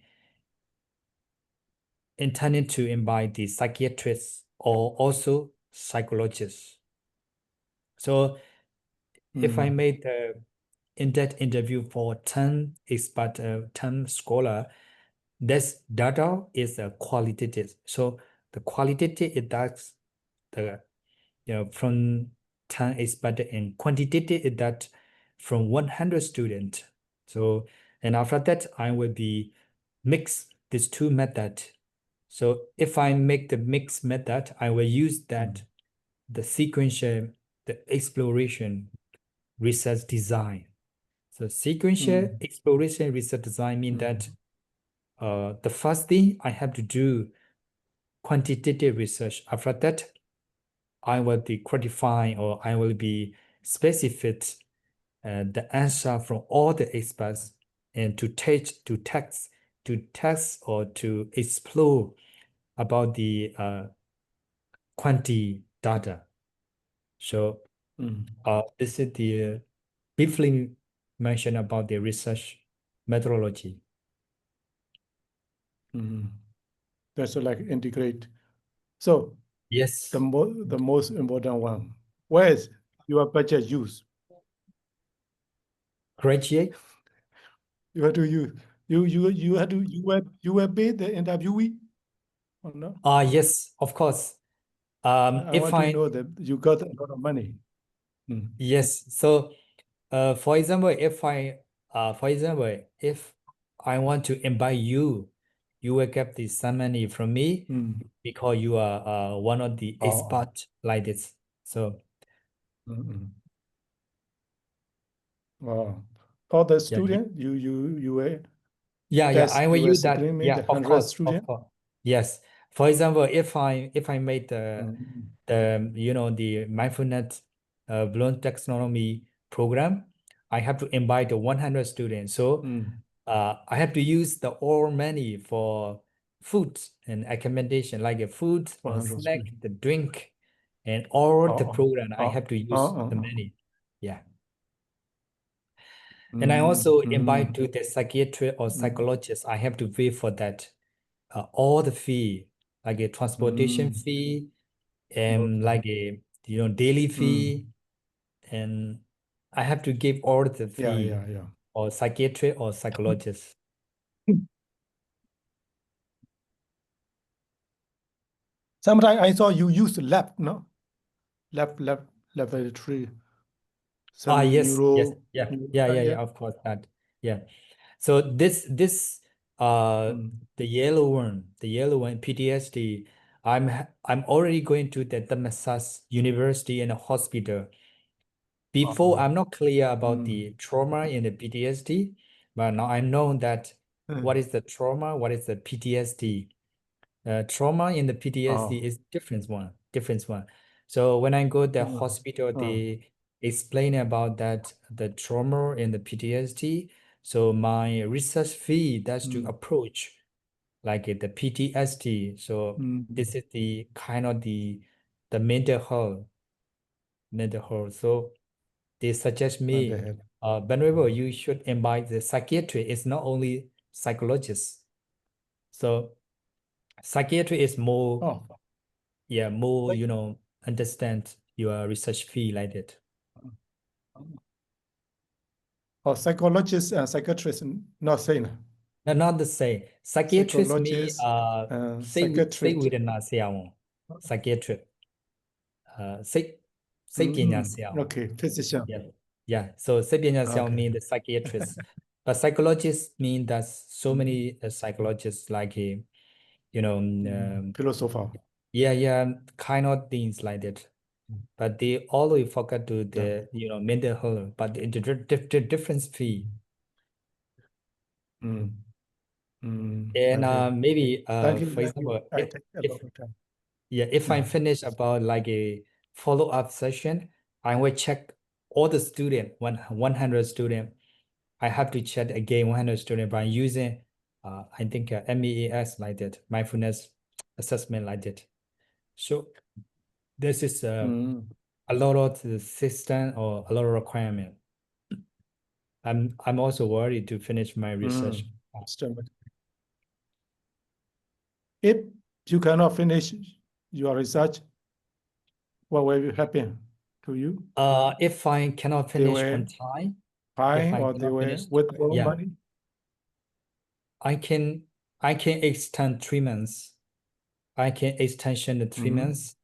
intended to invite the psychiatrists or also psychologists. So if I made the in-depth interview for 10 expert, 10 scholar, this data is a qualitative. So the qualitative it does the from 10 expert, and quantitative is that from 100 students. So and after that I will be mix these 2 methods. So if I make the mixed method, I will use that the sequential, the exploration, research design. So sequential exploration research design means that the first thing I have to do quantitative research. After that, I will be quantifying or I will be specific the answer from all the experts and to test or to explore about the quantity data. So this is the briefly mention about the research methodology. That's like integrate. So Yes. the most important one, where is your budget used? Graduate? You have to use you will pay the interviewee or no? Yes, of course. I If want to know that you got a lot of money. Yes. So, for example, if I want to invite you, you will get the some money from me because you are one of the experts like this. So, For the student, you will I will use that. screen Yeah, the of 100 course, student. Yes. For example, if I made the the mindfulness blown taxonomy program, I have to invite the 100 students. So I have to use the all money for food and accommodation, like a food or 100 snack, student. the drink, and all the program. I have to use the money. Yeah. And I also invite to the psychiatrist or psychologist. I have to pay for that. All the fee, like a transportation fee, and like a daily fee, and I have to give all the fee Yeah. or psychiatrist or psychologist. Sometimes I saw you use lab, no? Laboratory. Some Yes, neuro. yeah, of course that. Yeah. So this the yellow one, PTSD, I'm already going to the Damascus University and a hospital. Before I'm not clear about the trauma in the PTSD, but now I know that what is the trauma, what is the PTSD. Trauma in the PTSD is different one. So when I go to the hospital, they explain about that the trauma in the PTSD. So my research fee that's to approach like the PTSD. So this is the kind of the mental health. So they suggest me, Venerable, you should invite the psychiatry. It's not only psychologists. So psychiatry is more, more, understand your research fee like that. Or psychologists and psychiatrists, not same. No, not the same. Psychiatrist me, psychiatric. psychiatric. Okay, physician. Yeah. So စိတ်ပညာဆရာ mean the psychiatrist. But psychologists mean that so many psychologists like philosopher. Yeah, kind of things like that. but they always forget to the mental health, but the difference fee. Mm. And Okay. maybe Thank you. for example, I take a lot of time. if I finish about like a follow-up session, I will check all the student, 100 student. I have to check again 100 student by using I think MEAS like that, mindfulness assessment like that. So this is Mm. a lot of the system or a lot of requirement. I'm also worried to finish my research. So, if you cannot finish your research, what will happen to you? If I cannot They finish on will time, if fine I or they cannot will finish, withdraw yeah, money? I can extend 3 months. I can extension the 3 months,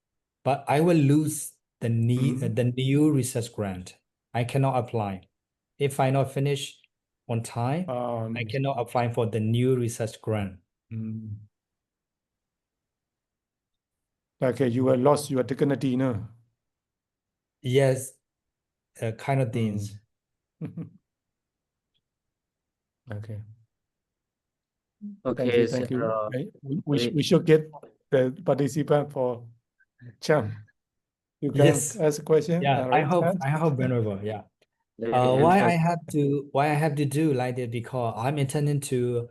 but I will lose the new research grant. I cannot apply. If I not finish on time, I cannot apply for the new research grant. Okay, you will lost your dignity, no? Yes, kind of things. Okay. Okay, Thank you. so We should get the participant for Cham. You can Yes. ask a question. Yeah, and I raise hope hand. Venerable. Yeah. very Why I interesting. have to do like that, because I'm intending to,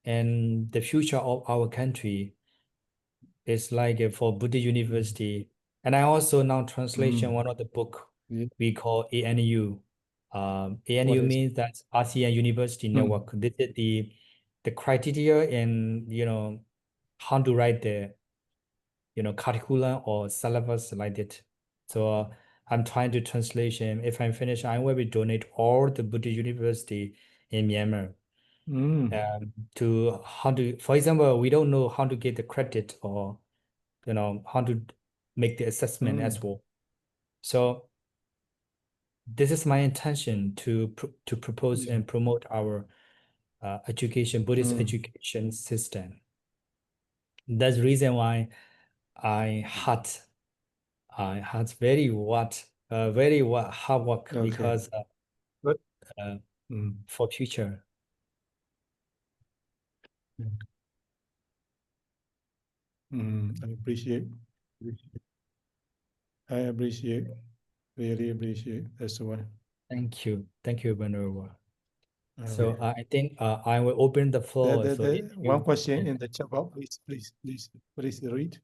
and the future of our country is like for Buddha University. And I also now translation one of the book Yeah. we call ANU. ANU What is- means that ASEAN University Network. This is the criteria and how to write the curriculum or syllabus like that. So I'm trying to translation. If I'm finished, I will be donate all the Buddhist University in Myanmar to how to, for example, we don't know how to get the credit or how to make the assessment as well. So this is my intention to propose and promote our education, Buddhist education system. That's the reason why I had very hard work Okay. because Good. for future. I appreciate. Really appreciate. That's why. Thank you, Venerable. Okay. So I think I will open the floor. So if One you, question in the chat box, please read.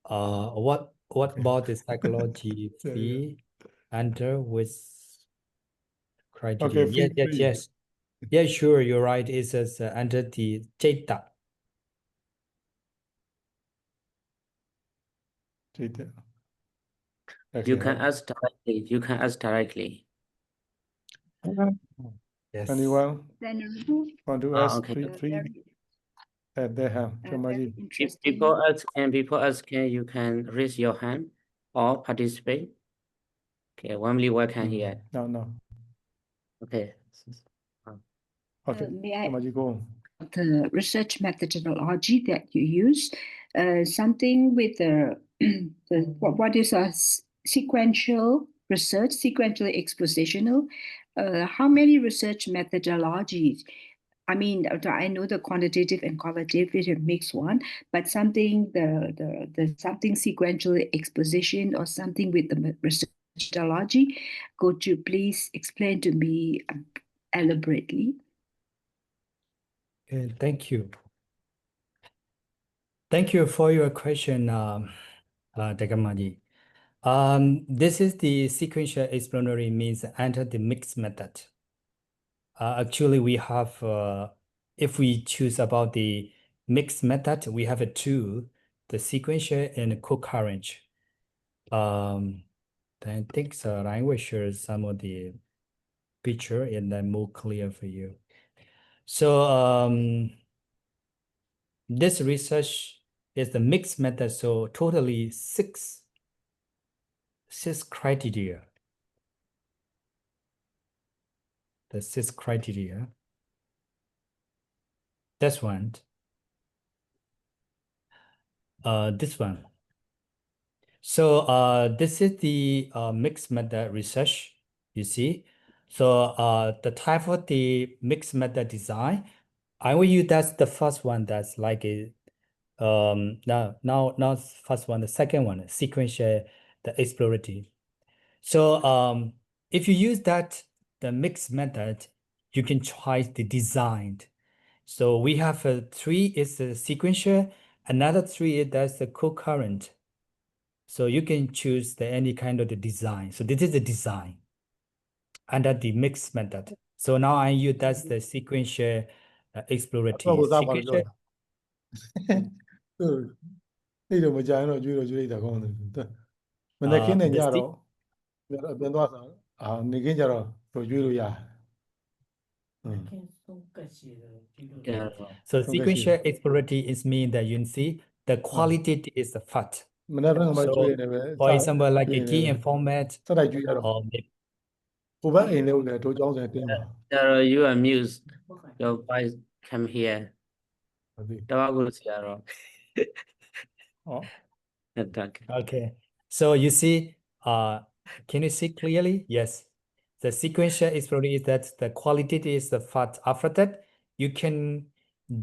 what Okay. about the psychology Yeah. fee enter with criteria? Okay, feel free. Yes. Yeah, sure, you're right. It says under the Jeta. Okay. You can ask directly. You can ask directly. Yes. Anyone want to ask? Okay. Free. They have. Before asking, you can raise your hand or participate. Okay, warmly welcome here. No. Okay. Okay. May I go. the research methodology that you use, something with the what is a sequential research, sequentially expositional? How many research methodologies? I mean, I know the quantitative and qualitative mixed one, but something the something sequential exposition or something with the research methodology. Could you please explain to me elaborately? Thank you. Thank you for your question, Dagamadi. This is the sequential explanatory means under the mixed method. Actually, we have, if we choose about the mixed method, we have a two, the sequential and co-current. I think so. I will share some of the picture and then more clear for you. So this research is the mixed method. So totally six criteria. The 6 criteria. That's one. This one. So this is the mixed method research, you see. So the type of the mixed method design, I will use that's the first one that's like a now first one, the second one, sequential, the explorative. So if you use that the mixed method, you can try the design. So we have 3 is the sequential, another 3 that's the concurrent. So you can choose any kind of the design. So this is the design under the mixed method. So now I use that's the sequential explorative. Sequential, အဲ့လိုမကြိုင်တော့ကျွေးလိုက်တာကောင်းတယ်မနေ့ကင်းနဲ့ညတော့ပြန်သွားစားနေကင်းကြတော့ကျွေးလို့ရတယ် So sequential explorative is mean that you see the quality is the fat. မနေ့ကမှကျွေးနေပဲ For example, like a key informant စတိုက်ကျွေးရတော့ or maybe ဟိုဘက်အိမ်လေးကိုလည်းတို့ကြောင်းစင်တင်းပါ Daryl, you are mute. Your voice come here. ဟုတ်ပြီ Daryl goes here. ဟော Okay. So you see, can you see clearly? Yes. The sequential exploration is that the quality is the fat. After that, you can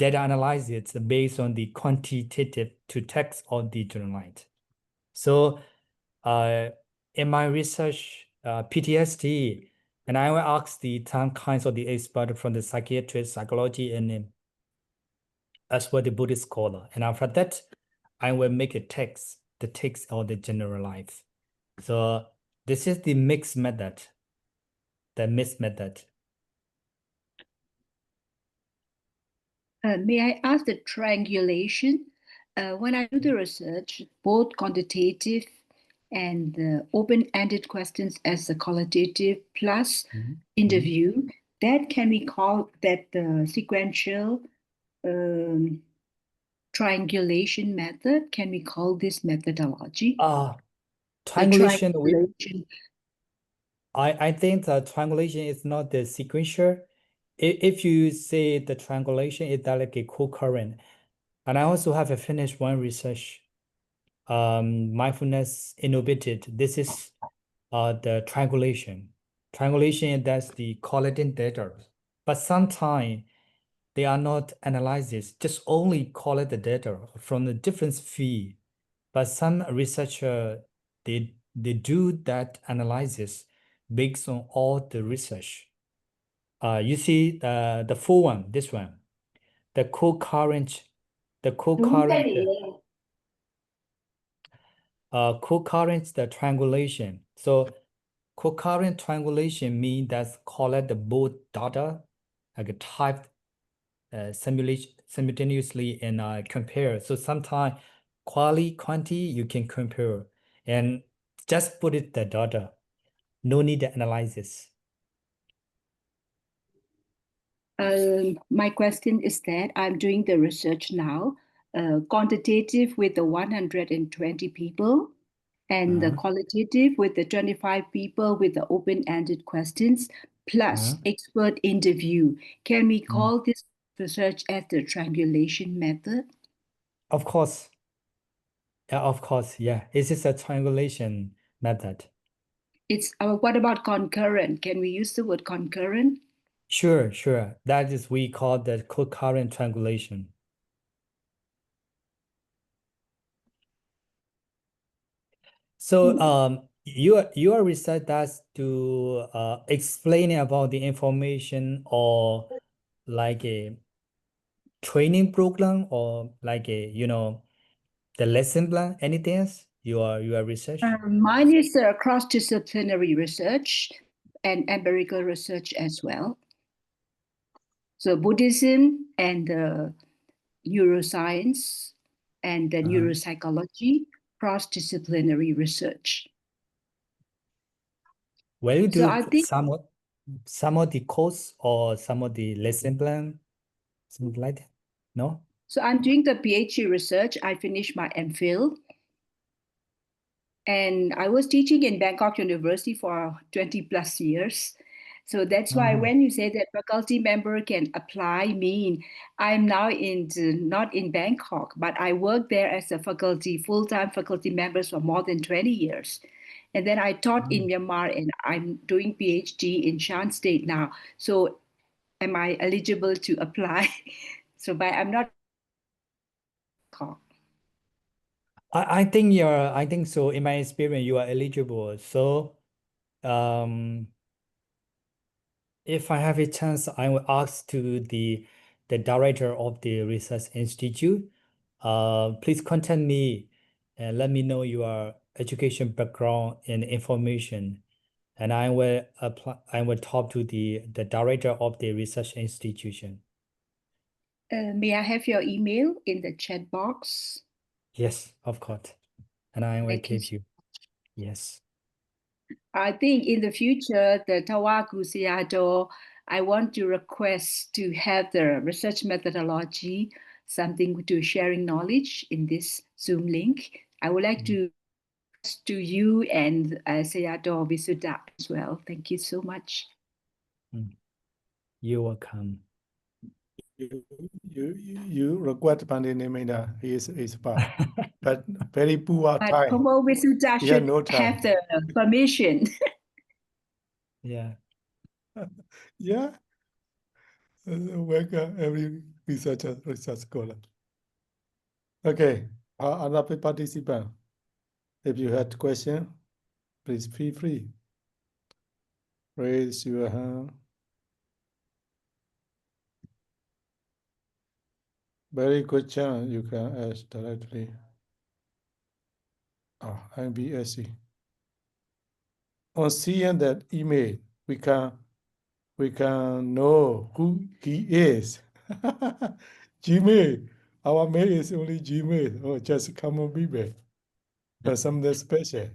data analyze it based on the quantitative to text or the generalized. So in my research, PTSD, and I will ask the some kinds of the expert from the psychiatrist, psychology, and as well the Buddhist scholar. And after that, I will make a text, the text or the generalized. So this is the mixed method, the mixed method. May I ask the triangulation? When I do the research, both quantitative and the open-ended questions as the qualitative plus interview, that can we call that the sequential triangulation method? Can we call this methodology? Triangulation. I think the triangulation is not the sequential. If you say the triangulation is like a concurrent, and I also have finished one research, mindfulness innovated. This is the triangulation. Triangulation, that's the collecting data, but sometimes they are not analysis, just only collect the data from the different field. But some researcher, they do that analysis based on all the research. You see the full one, this one, the concurrent the triangulation. So concurrent triangulation means that collect the both data, like a type simultaneously and compare. So sometimes quantity you can compare and just put it the data. No need the analysis. My question is that I'm doing the research now, quantitative with the 120 people and the qualitative with the 25 people with the open-ended questions plus expert interview. Can we call this research as the triangulation method? Of course. Yeah, of course. Yeah, this is a triangulation method. It's what about concurrent? Can we use the word concurrent? Sure. That is we call the concurrent triangulation. So your research does to explain about the information or like a training program or like a the lesson plan, anything else your research? Mine is cross-disciplinary research and empirical research as well. So Buddhism and neuroscience and the neuropsychology, cross-disciplinary research. Will you do So I think some of the course or some of the lesson plan, something like that? No? So I'm doing the PhD research. I finished my MPhil. And I was teaching in Bangkok University for 20 plus years. So that's why Mhm. when you say that faculty member can apply, I'm now not in Bangkok, but I work there as a full-time faculty member for more than 20 years. And then I taught in Myanmar, and I'm doing PhD in Shan State now. So am I eligible to apply? So but I'm not. I think so. In my experience, you are eligible. So, if I have a chance, I will ask to the director of the research institute. Please contact me and let me know your education background and information, and I will apply. I will talk to the director of the research institution. May I have your email in the chat box? Yes, of course, and I will Thank you. give you. Yes. I think in the future, the Tawaku Seattle, I want to request to have the research methodology, something to sharing knowledge in this Zoom link. I would like to you and Seattle Visuddha as well. Thank you so much. You're welcome. You regret Pandey Neminda. He is far, but very poor But time. Komo Visuddha He had should no time. have the permission. Yeah. Yeah. Welcome every research scholar. Okay, another participant. If you had question, please feel free. Raise your hand. Very good chance you can ask directly. IBSC. On seeing that email, we can know who he is. Gmail. Our mail is only Gmail or just common people. But something special.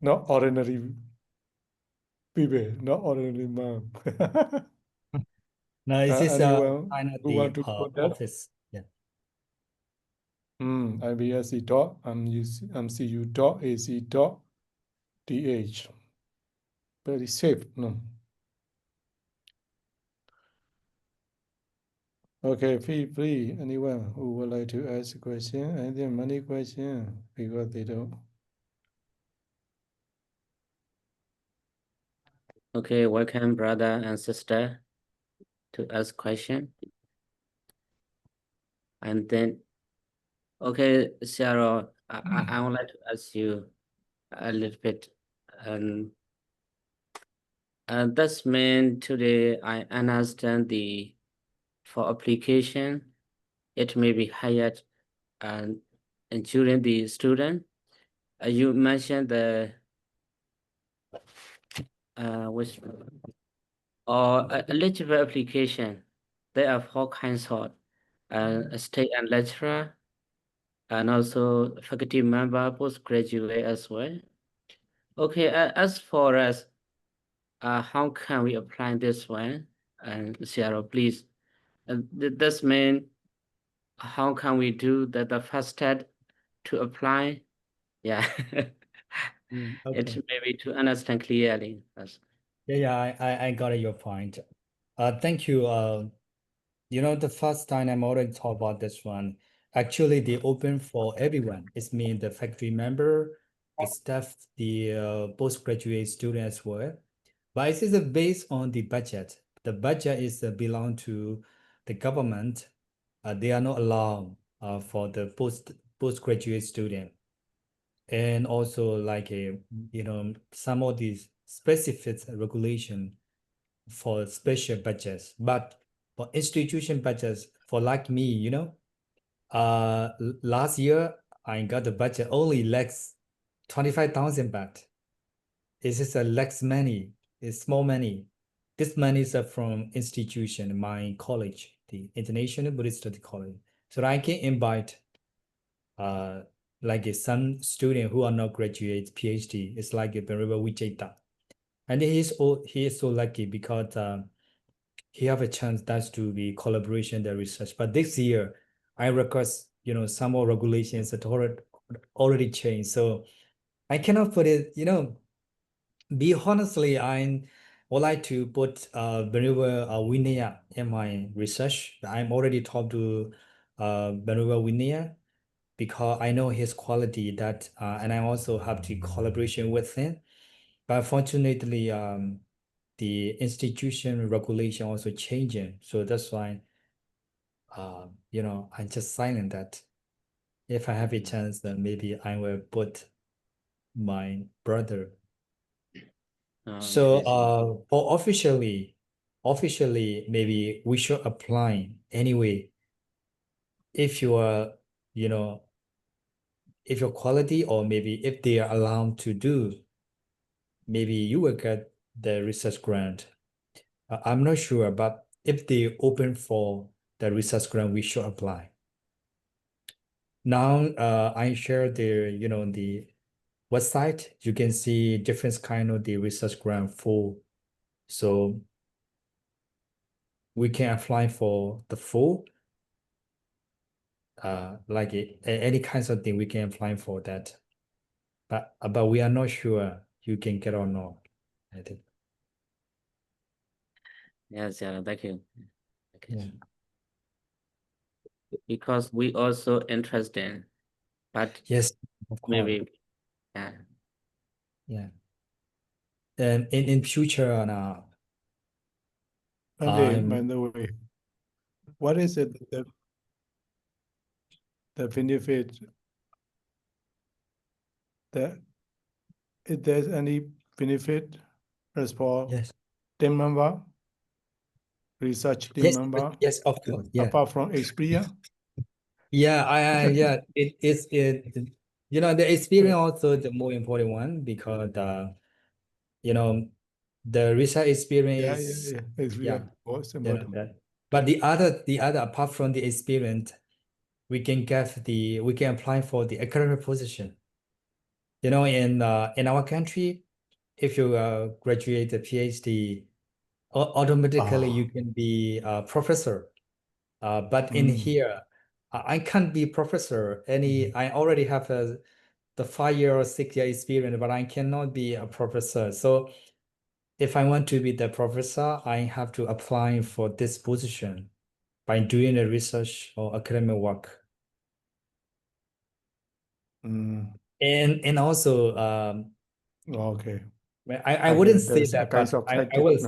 Not ordinary people, not ordinary mom. No, it's just Anyone kind of who the want to contact? office. Yeah. IBSC dot MCU dot AC dot DH. Very safe, no? Okay, feel free. Anyone who would like to ask a question, any money question, because they don't. Okay, welcome, brother and sister, to ask question. And then, okay, Sarah, I would like to ask you a little bit. That's mean today I understand for application, it may be hired and during the student. You mentioned the which or eligible application. There are four kinds of state and lecturer, and also faculty member, postgraduate as well. Okay, as for us, how can we apply this one? And Sarah, please. This mean how can we do the first step to apply? Yeah, Okay. it may be to understand clearly. Yes. Yeah, I got your point. Thank you. The first time I'm already talk about this one. Actually, they open for everyone. It's mean the faculty member, the staff, the postgraduate student as well. But it is based on the budget. The budget is belong to the government. They are not allowed for the postgraduate student. And also like some of these specific regulation for special budgets, but for institution budgets for like me, last year I got the budget only less 25,000 baht. It's just a less money, it's small money. This money is from institution, my college, the International Buddhist Study College. So I can invite like some student who are not graduate PhD. It's like a Beriba Wichita. And he is so lucky because he have a chance that's to be collaboration the research. But this year, I request some more regulations that already changed. So I cannot put it, be honestly, I would like to put Benua Winea in my research. I'm already talked to Benua Winea because I know his quality that and I also have to collaboration with him. But fortunately, the institution regulation also changing, so that's why you know, I'm just silent that if I have a chance, then maybe I will put my brother. So for officially, maybe we should apply anyway. If you are, you know, if your quality or maybe if they are allowed to do, maybe you will get the research grant. I'm not sure, but if they open for the research grant, we should apply. Now, I share the, you know, the website. You can see different kind of the research grant for. So we can apply for the full, like any kinds of thing we can apply for that. But we are not sure you can get or not, I think. Yes, yeah, thank you. Yeah. Because we also interested, but Yes, of course. maybe, yeah. Yeah. And in future now, By the way, what is it the benefit that if there's any benefit as for yes. team member, research team Yes, member, yes, of course. Yeah. apart from experience? Yeah, yeah, you know, the experience also the more important one because you know, the research experience, Yeah. Experience was you know important. that. But the other apart from the experience, we can apply for the academic position. You know, in our country, if you graduate a PhD, automatically you can be a professor. But in here, I can't be professor. I already have the 5 year or 6 year experience, but I cannot be a professor. So if I want to be the professor, I have to apply for this position by doing the research or academic work. And also, Okay. I wouldn't say there's a that, kind but of I tactic, will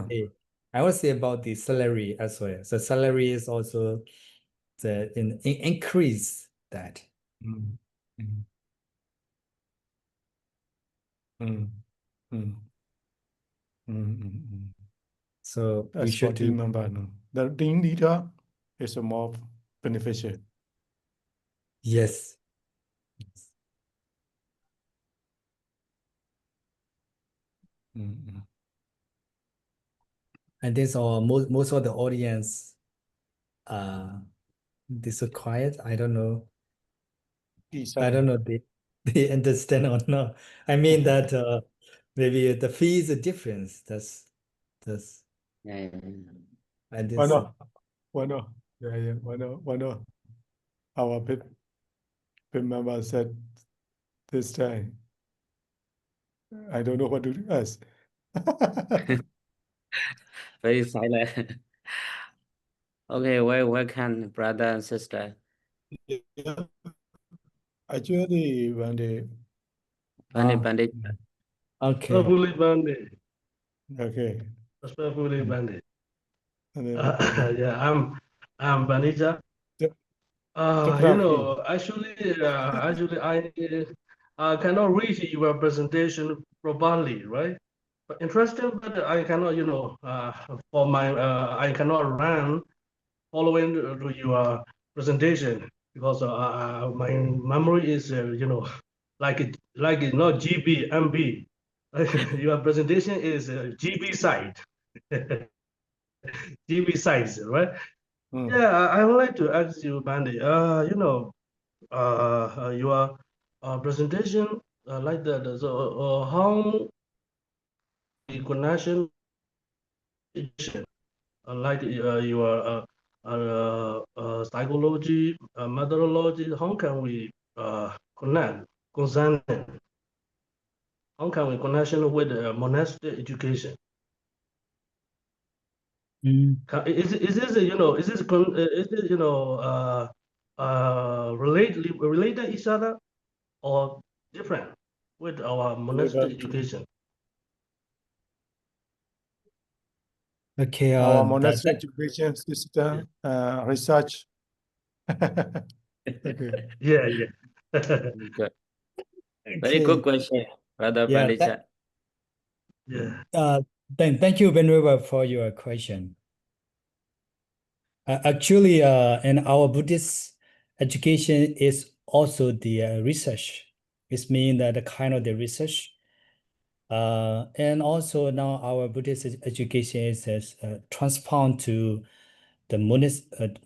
no? say about the salary as well. So salary is also the increase that. Mm. Mm. Mm. Mm. Mm. So we As for should team do. member, no. The team leader is a more beneficial. Yes. And this all most of the audience this so quiet. I don't know. I don't know they understand or not. I mean that maybe the fee is a difference. That's Yeah. I did Why say. not? Why not? Yeah. Why not? Our PIP member said this time, I don't know what to ask. Very silent. Okay, welcome, brother and sister. Yeah. Actually, when they Bandit. Okay. Respectfully, Bandit. okay. Respectfully, Bandit. And then, Yeah, I'm Banija. You know, actually, I cannot read your presentation properly, right? But interesting, but I cannot, you know, for my, I cannot run following to your presentation because my memory is, you know, like it not GB, MB. Your presentation is GB side. GB size, right? Yeah, I would like to ask you, Bandy. You know, your presentation like that. So, how the connection, like your psychology, methodology, how can we connect concerning How can we connection with monastic education? Is this related each other or different with our monastic education? Okay, Our monastic education system, research. Okay. Yeah. Good. Very good question, Brother Yeah, Pandita. Yeah. Thank you, Venerable, for your question. Actually, in our Buddhist education is also the research. It means that the kind of the research. And also now our Buddhist education is transformed to the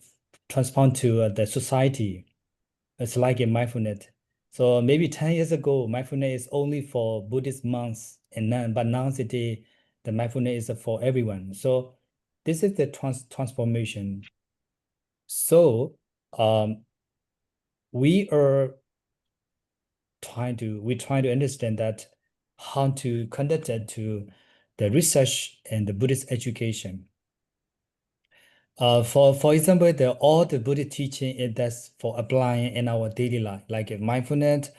transformed to the society. It's like a mindfulness. So maybe 10 years ago, mindfulness is only for Buddhist monks and nun, but now today, the mindfulness is for everyone. So this is the transformation. So we are trying to understand that how to conduct it to the research and the Buddhist education. For example, all the Buddhist teaching is that's for applying in our daily life, like mindfulness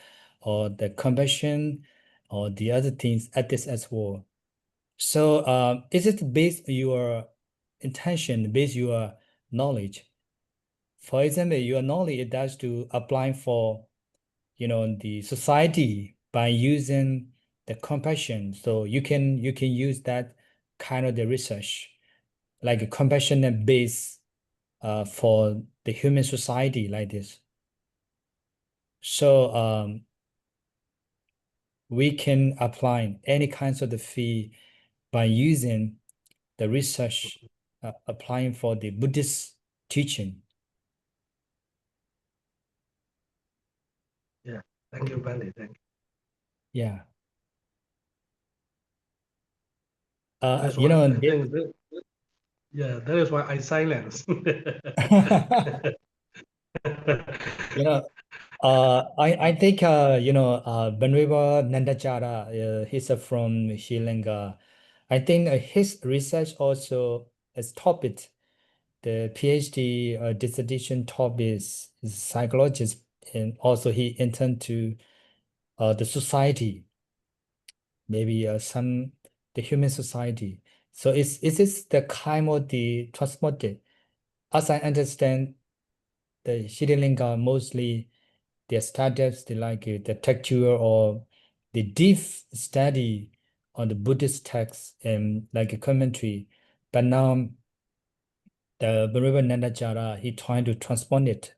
or the compassion or the other things, ethics as well. So is it based on your intention, based your knowledge? For example, your knowledge is that's to apply for the society by using the compassion. So you can use that kind of the research, like a compassionate base for the human society like this. So we can apply any kinds of the fee by using the research applying for the Buddhist teaching. Yeah. Thank you, Pandit. Thank you. Yeah. That's You why know, I think that is why I silence. I think Venerable Nandachara, he's from Sri Lanka. I think his research also is topic. The PhD dissertation topic is psychologist, and also he intend to the society, maybe the human society. So is this the kind of the transmitted? As I understand, the Sri Lanka mostly their studies, they like the texture or the deep study on the Buddhist text and like a commentary. But now the Venerable Nandachara, he trying to transform it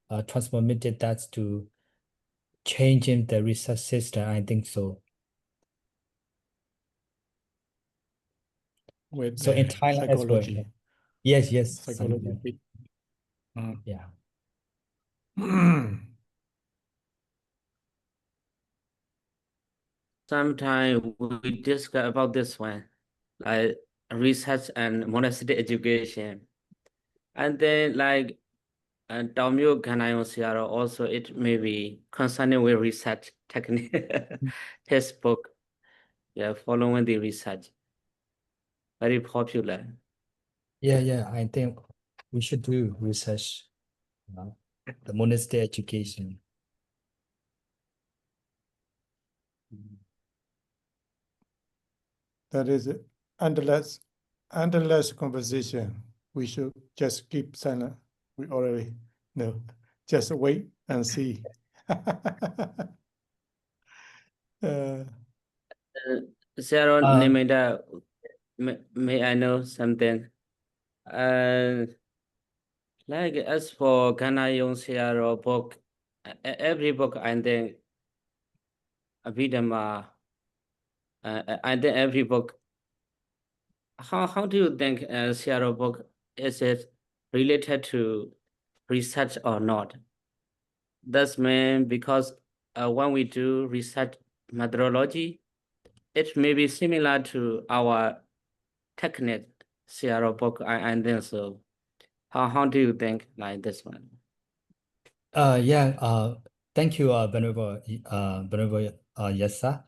that to changing the research system. I think so. With So in Thailand as well. psychology. Yes. Psychology. Yeah. Sometimes we discuss about this one, like research and monastic education. And then like Domyo Ganayon Siaro also it may be concerning with research technique textbook. Yeah, following the research. Very popular. Yeah. I think we should do research, the monastery education. That is endless conversation. We should just keep silent. We already know. Just wait and see. Sharon Neminda, may I know something? Like as for Ganayon Siaro book, every book and then Abhidhamma, and then every book. How do you think Siaro book is it related to research or not? That's mean because when we do research methodology, it may be similar to our technique CRO book and then so how do you think like this one? Yeah. Thank you, Venerable Yasa.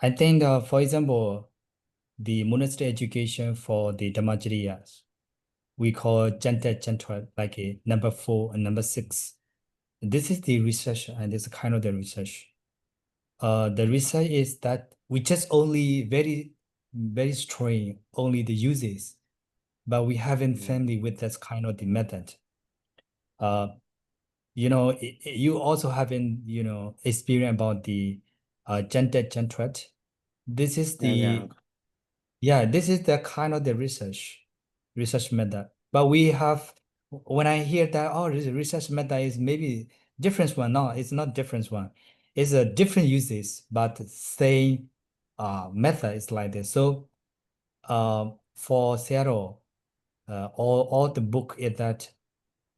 I think, for example, the monastery education for the Dhammajariyas, we call Jantra, like a number 4 and number 6. This is the research, and this is kind of the research. The research is that we just only very strong only the uses, but we haven't family with this kind of the method. You know, you also haven't, you know, experience about the Jantra. This is the this is the kind of the research method. But we have, when I hear that, oh, this research method is maybe different one. No, it's not different one. It's a different uses, but same method is like this. So for Seattle, all the book is that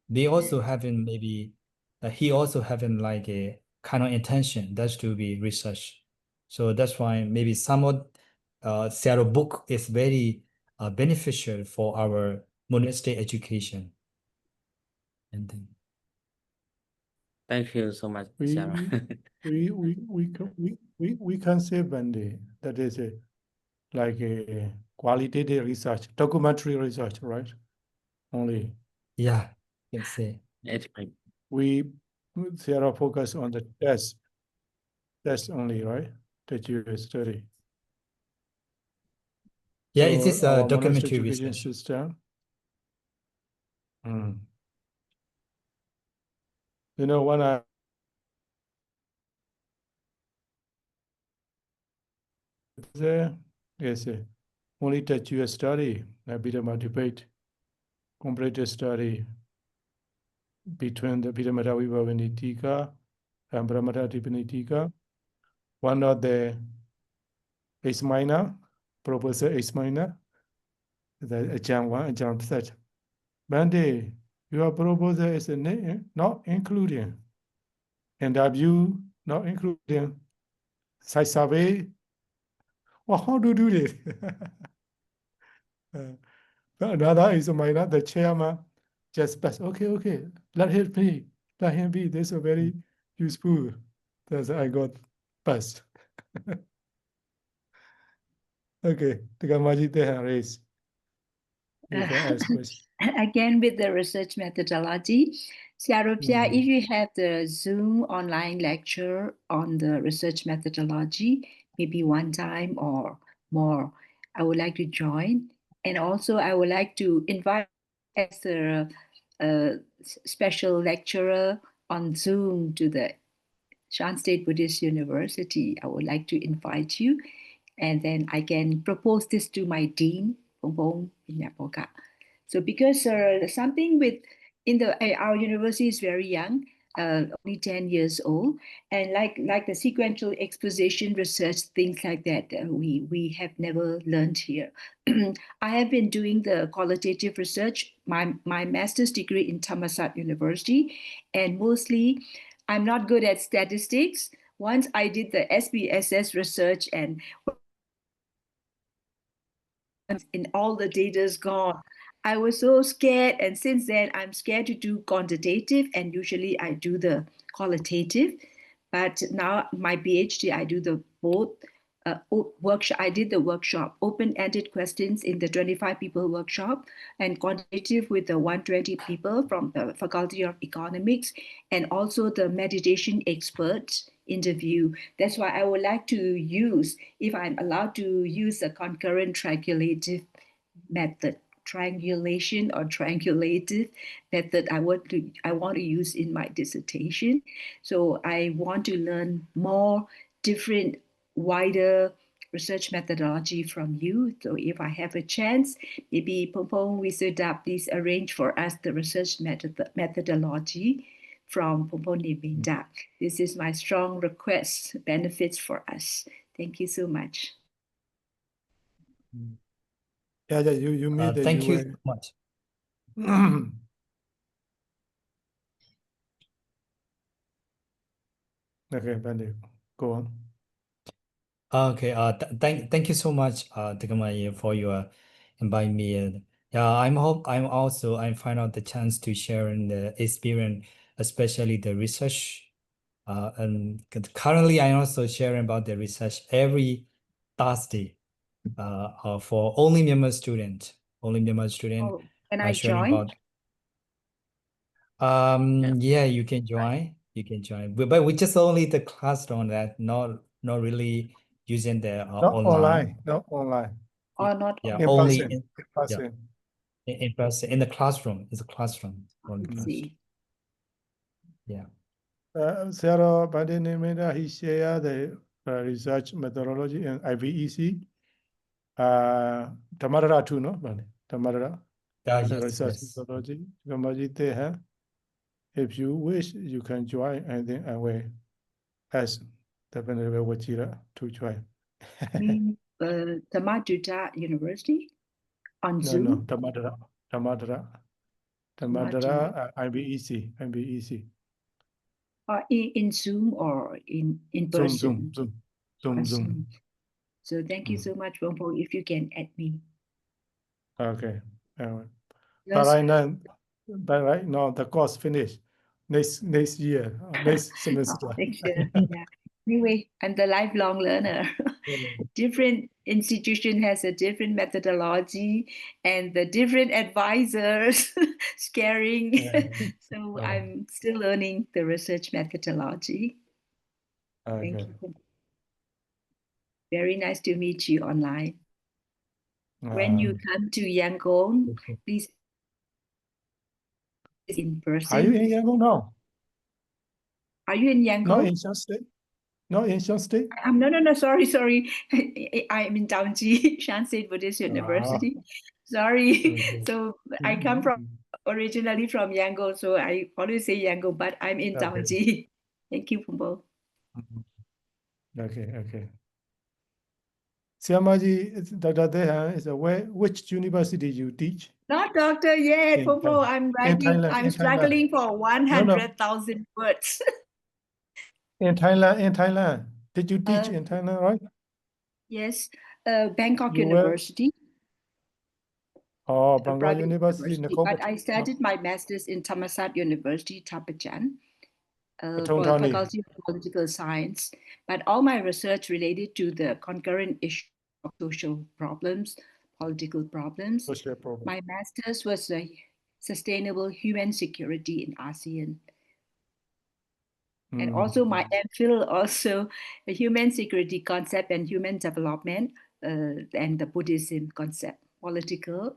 they also having maybe he also having like a kind of intention that's to be researched. So that's why maybe some of Seattle book is very beneficial for our monastery education. And then, Thank you so much, Sarah. We can say Bande, that is like a qualitative research, documentary research, right? Only. yeah, you can say. We Sarah focus on the test only, right? That you study. Yeah, So it is our a documentary education research. system. You know, when I yes, only that you study a bit of a debate, complete study between the Piramada Vivavanitika and Brahmata Dipanitika. One of the Ismaina, Professor Ismaina, the John 1 and John 3. Bande, your proposal is not including interview, not including site survey. Well, how to do this? Another is Ismaina, the chairman, just pass. Okay, let him be. Let him be. This is very useful. That's I got passed. Okay, the Gamaji they raise. You can ask question. Again, with the research methodology, Siaropia, if you have the Zoom online lecture on the research methodology, maybe one time or more, I would like to join. And also, I would like to invite as a special lecturer on Zoom to the Shan State Buddhist University. I would like to invite you, and then I can propose this to my dean, Pong Pinyapoka. So because something with our university is very young, only 10 years old, and like the sequential exposition research, things like that, we have never learned here. I have been doing the qualitative research, my master's degree in Thammasat University, and mostly I'm not good at statistics. Once I did the SPSS research and all the data is gone, I was so scared. And since then, I'm scared to do quantitative, and usually I do the qualitative. But now my PhD, I do the both workshop. I did the workshop, open-ended questions in the 25 people workshop, and quantitative with the 120 people from the Faculty of Economics, and also the meditation experts interview. That's why I would like to use, if I'm allowed to use a concurrent triangulative method, triangulation or triangulative method I want to use in my dissertation. So I want to learn more different, wider research methodology from you. So if I have a chance, maybe Pong Wisudap, please arrange for us the research methodology from Pong Neminda. This is my strong request, benefits for us. Thank you so much. Yeah, you mean that Thank you so much. Okay, Bande, go on. Okay, thank you so much, Takamai, for your inviting me. Yeah, I find out the chance to share in the experience, especially the research. And currently I'm also sharing about the research every Thursday for only Myanmar student. Only Myanmar student. Oh, can I Sharing join? about. Yeah, you can join. You can join. But we just only the classroom that not really using the Not online. not online. Or not Yeah, In only person. in, In yeah, person. in person in the classroom. It's a classroom. Only I classroom. see. Yeah. Sarah Neminda, he shared the research methodology in IBEC. Tamarara too, no? Tamarara. Yes, Research yes. methodology. If you wish, you can join, and then I will ask definitely Wachira to join. Mean Tamajuta University on No, Zoom? Tamadara, Tamadra. IBEC. Or in Zoom or in person? Zoom. So thank you so much, Bongpo, if you can add me. Okay. Yes. But right now the course finished. Next year, next semester. Next year. Yeah. Anyway, I'm the lifelong learner. Different institution has a different methodology and the different advisors scaring. So I'm still learning the research methodology. Okay. Thank you. Very nice to meet you online. When you come to Yangon, please in person. Are you in Yangon now? Are you in Yangon? Not in Shan State? Not in Shan State? No, sorry. I'm in Taunji, Shan State Buddhist University. Sorry. Okay. So I come from originally from Yangon, so I always say Yangon, but I'm in Taunji. Thank you, Pumbo. Okay. Siamaji, Dr. Dehan, is which university you teach? Not doctor yet, Pumbo. I'm writing. I'm struggling for 100,000 words. In Thailand. Did you teach in Thailand, right? Yes, Bangkok You University. Oh, Bangkok University. But I studied my master's in Thammasat University, Thapachan, for the Faculty of Political Science. But all my research related to the concurrent issue of social problems, political problems. My master's was sustainable human security in ASEAN. And also my MPhil, also the human security concept and human development and the Buddhism concept, political,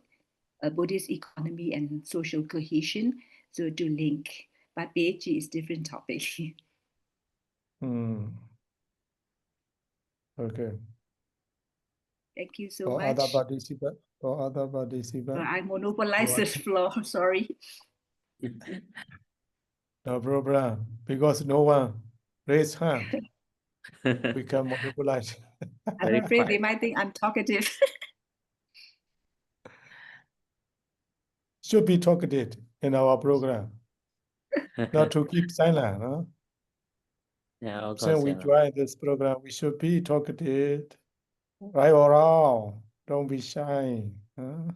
Buddhist economy and social cohesion. So to link, but PhD is different topic. Okay. Thank you so much. Other participants? I monopolize this floor, sorry. No problem, because no one raised hand. We can monopolize. I'm afraid they might think I'm talkative. Should be talkative in our program, not to keep silent. Huh? Yeah, of course. Since we join this program, we should be talkative, right or wrong. Don't be shy. Huh?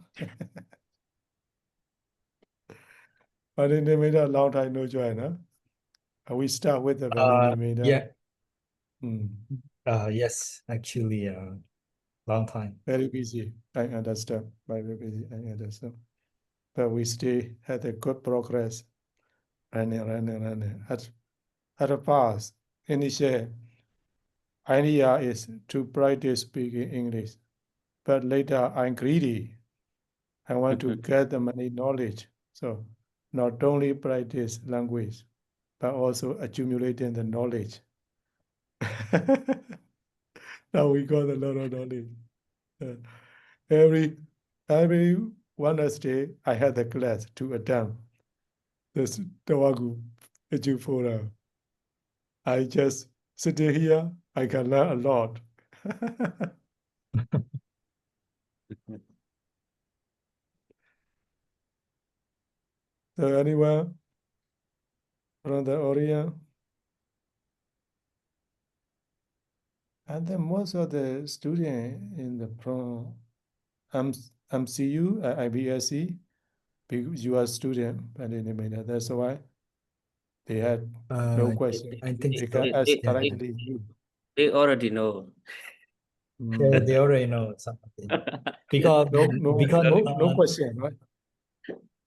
But in the middle, long time no join. Huh? We start with the Neminda. Yeah. Yes, actually, long time. Very busy. I understand. Very busy. I understand. But we still had a good progress. Running. At the past, initial idea is to practice speaking English. But later, I'm greedy. I want to get the many knowledge. So not only practice language, but also accumulating the knowledge. Now we got a lot of knowledge. Every Wednesday, I had a class to attend this Tawagu Ejufora. I just sit here, I can learn a lot. So anyone from the audience? And then most of the students in the MCU, IBSC, because you are a student, and that's why they had no question. I think they can ask directly you. They already know. They already know something. Because No question, right?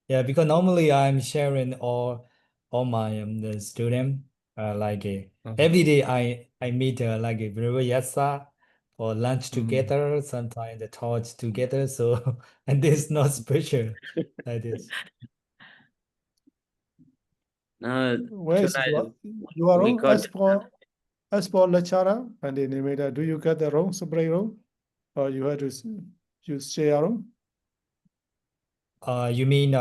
yeah, because normally I'm sharing all my the student every day I meet like a Yasa for lunch together, sometimes the talks together. So and this is not special like this. Where is tonight you are we wrong got as for Lachara and the Neminda, do you get the wrong separate room? Or you have to use share room? You mean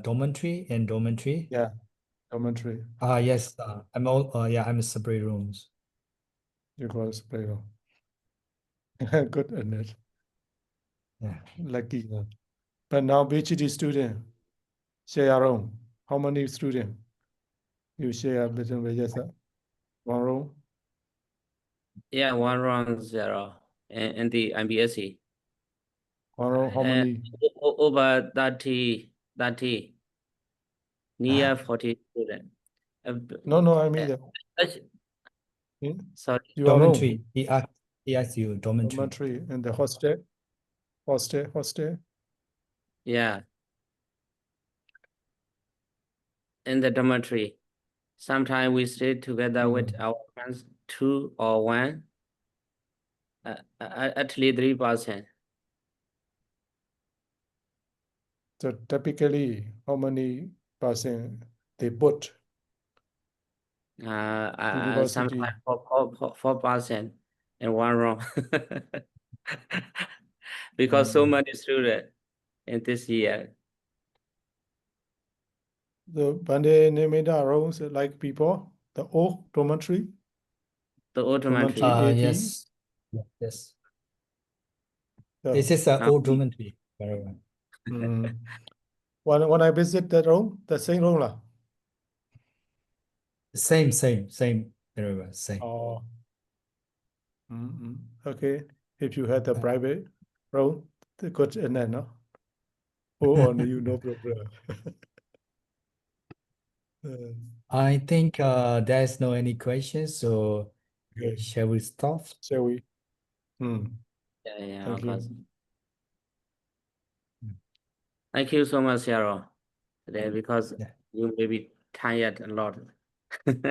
dormitory and dormitory? Yeah, dormitory. Yes, I'm a separate rooms. You call it separate room. Good at it. Yeah. Lucky. But now PhD student share room. How many students you share between Vijayasa? One room? yeah 110 in the IBSC. One room, how many? Over 30 near 40 students. No, I mean sorry. your room. Dormitory. He asked you dormitory. Dormitory and the hostel. Yeah. In the dormitory. Sometimes we stay together with our friends, 2 or 1, at least 3%. So typically, how many percent they put? University. Sometimes 4% in one room. Because so many students in this year. The Bande Neminda rooms like people, the old dormitory. The Dormitory automatic. 80. Yes. Yes. Yeah. This is an old dormitory. Very well. When I visit that room, the same room lah. Same. Very well. Same. Oh. Okay. If you had the private room, the good and then no. Oh, on you no problem. I think there's no any questions, so Okay. shall we stop? Shall we? Yeah, Thank of course. you. Thank you so much, Cheryl, today, because you may be tired a lot. Thank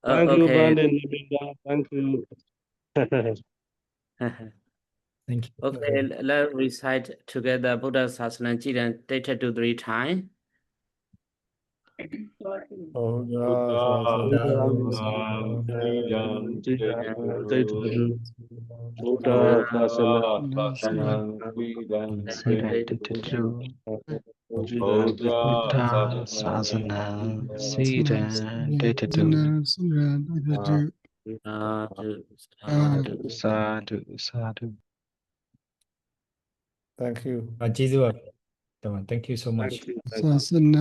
you, Okay. Brandon. Thank you. Thank you. Okay, let's recite together Buddha Sasana Jidan dated to 3 times. Oh, Sadhu. Thank you. Jesus. Thank you so much. Thank you.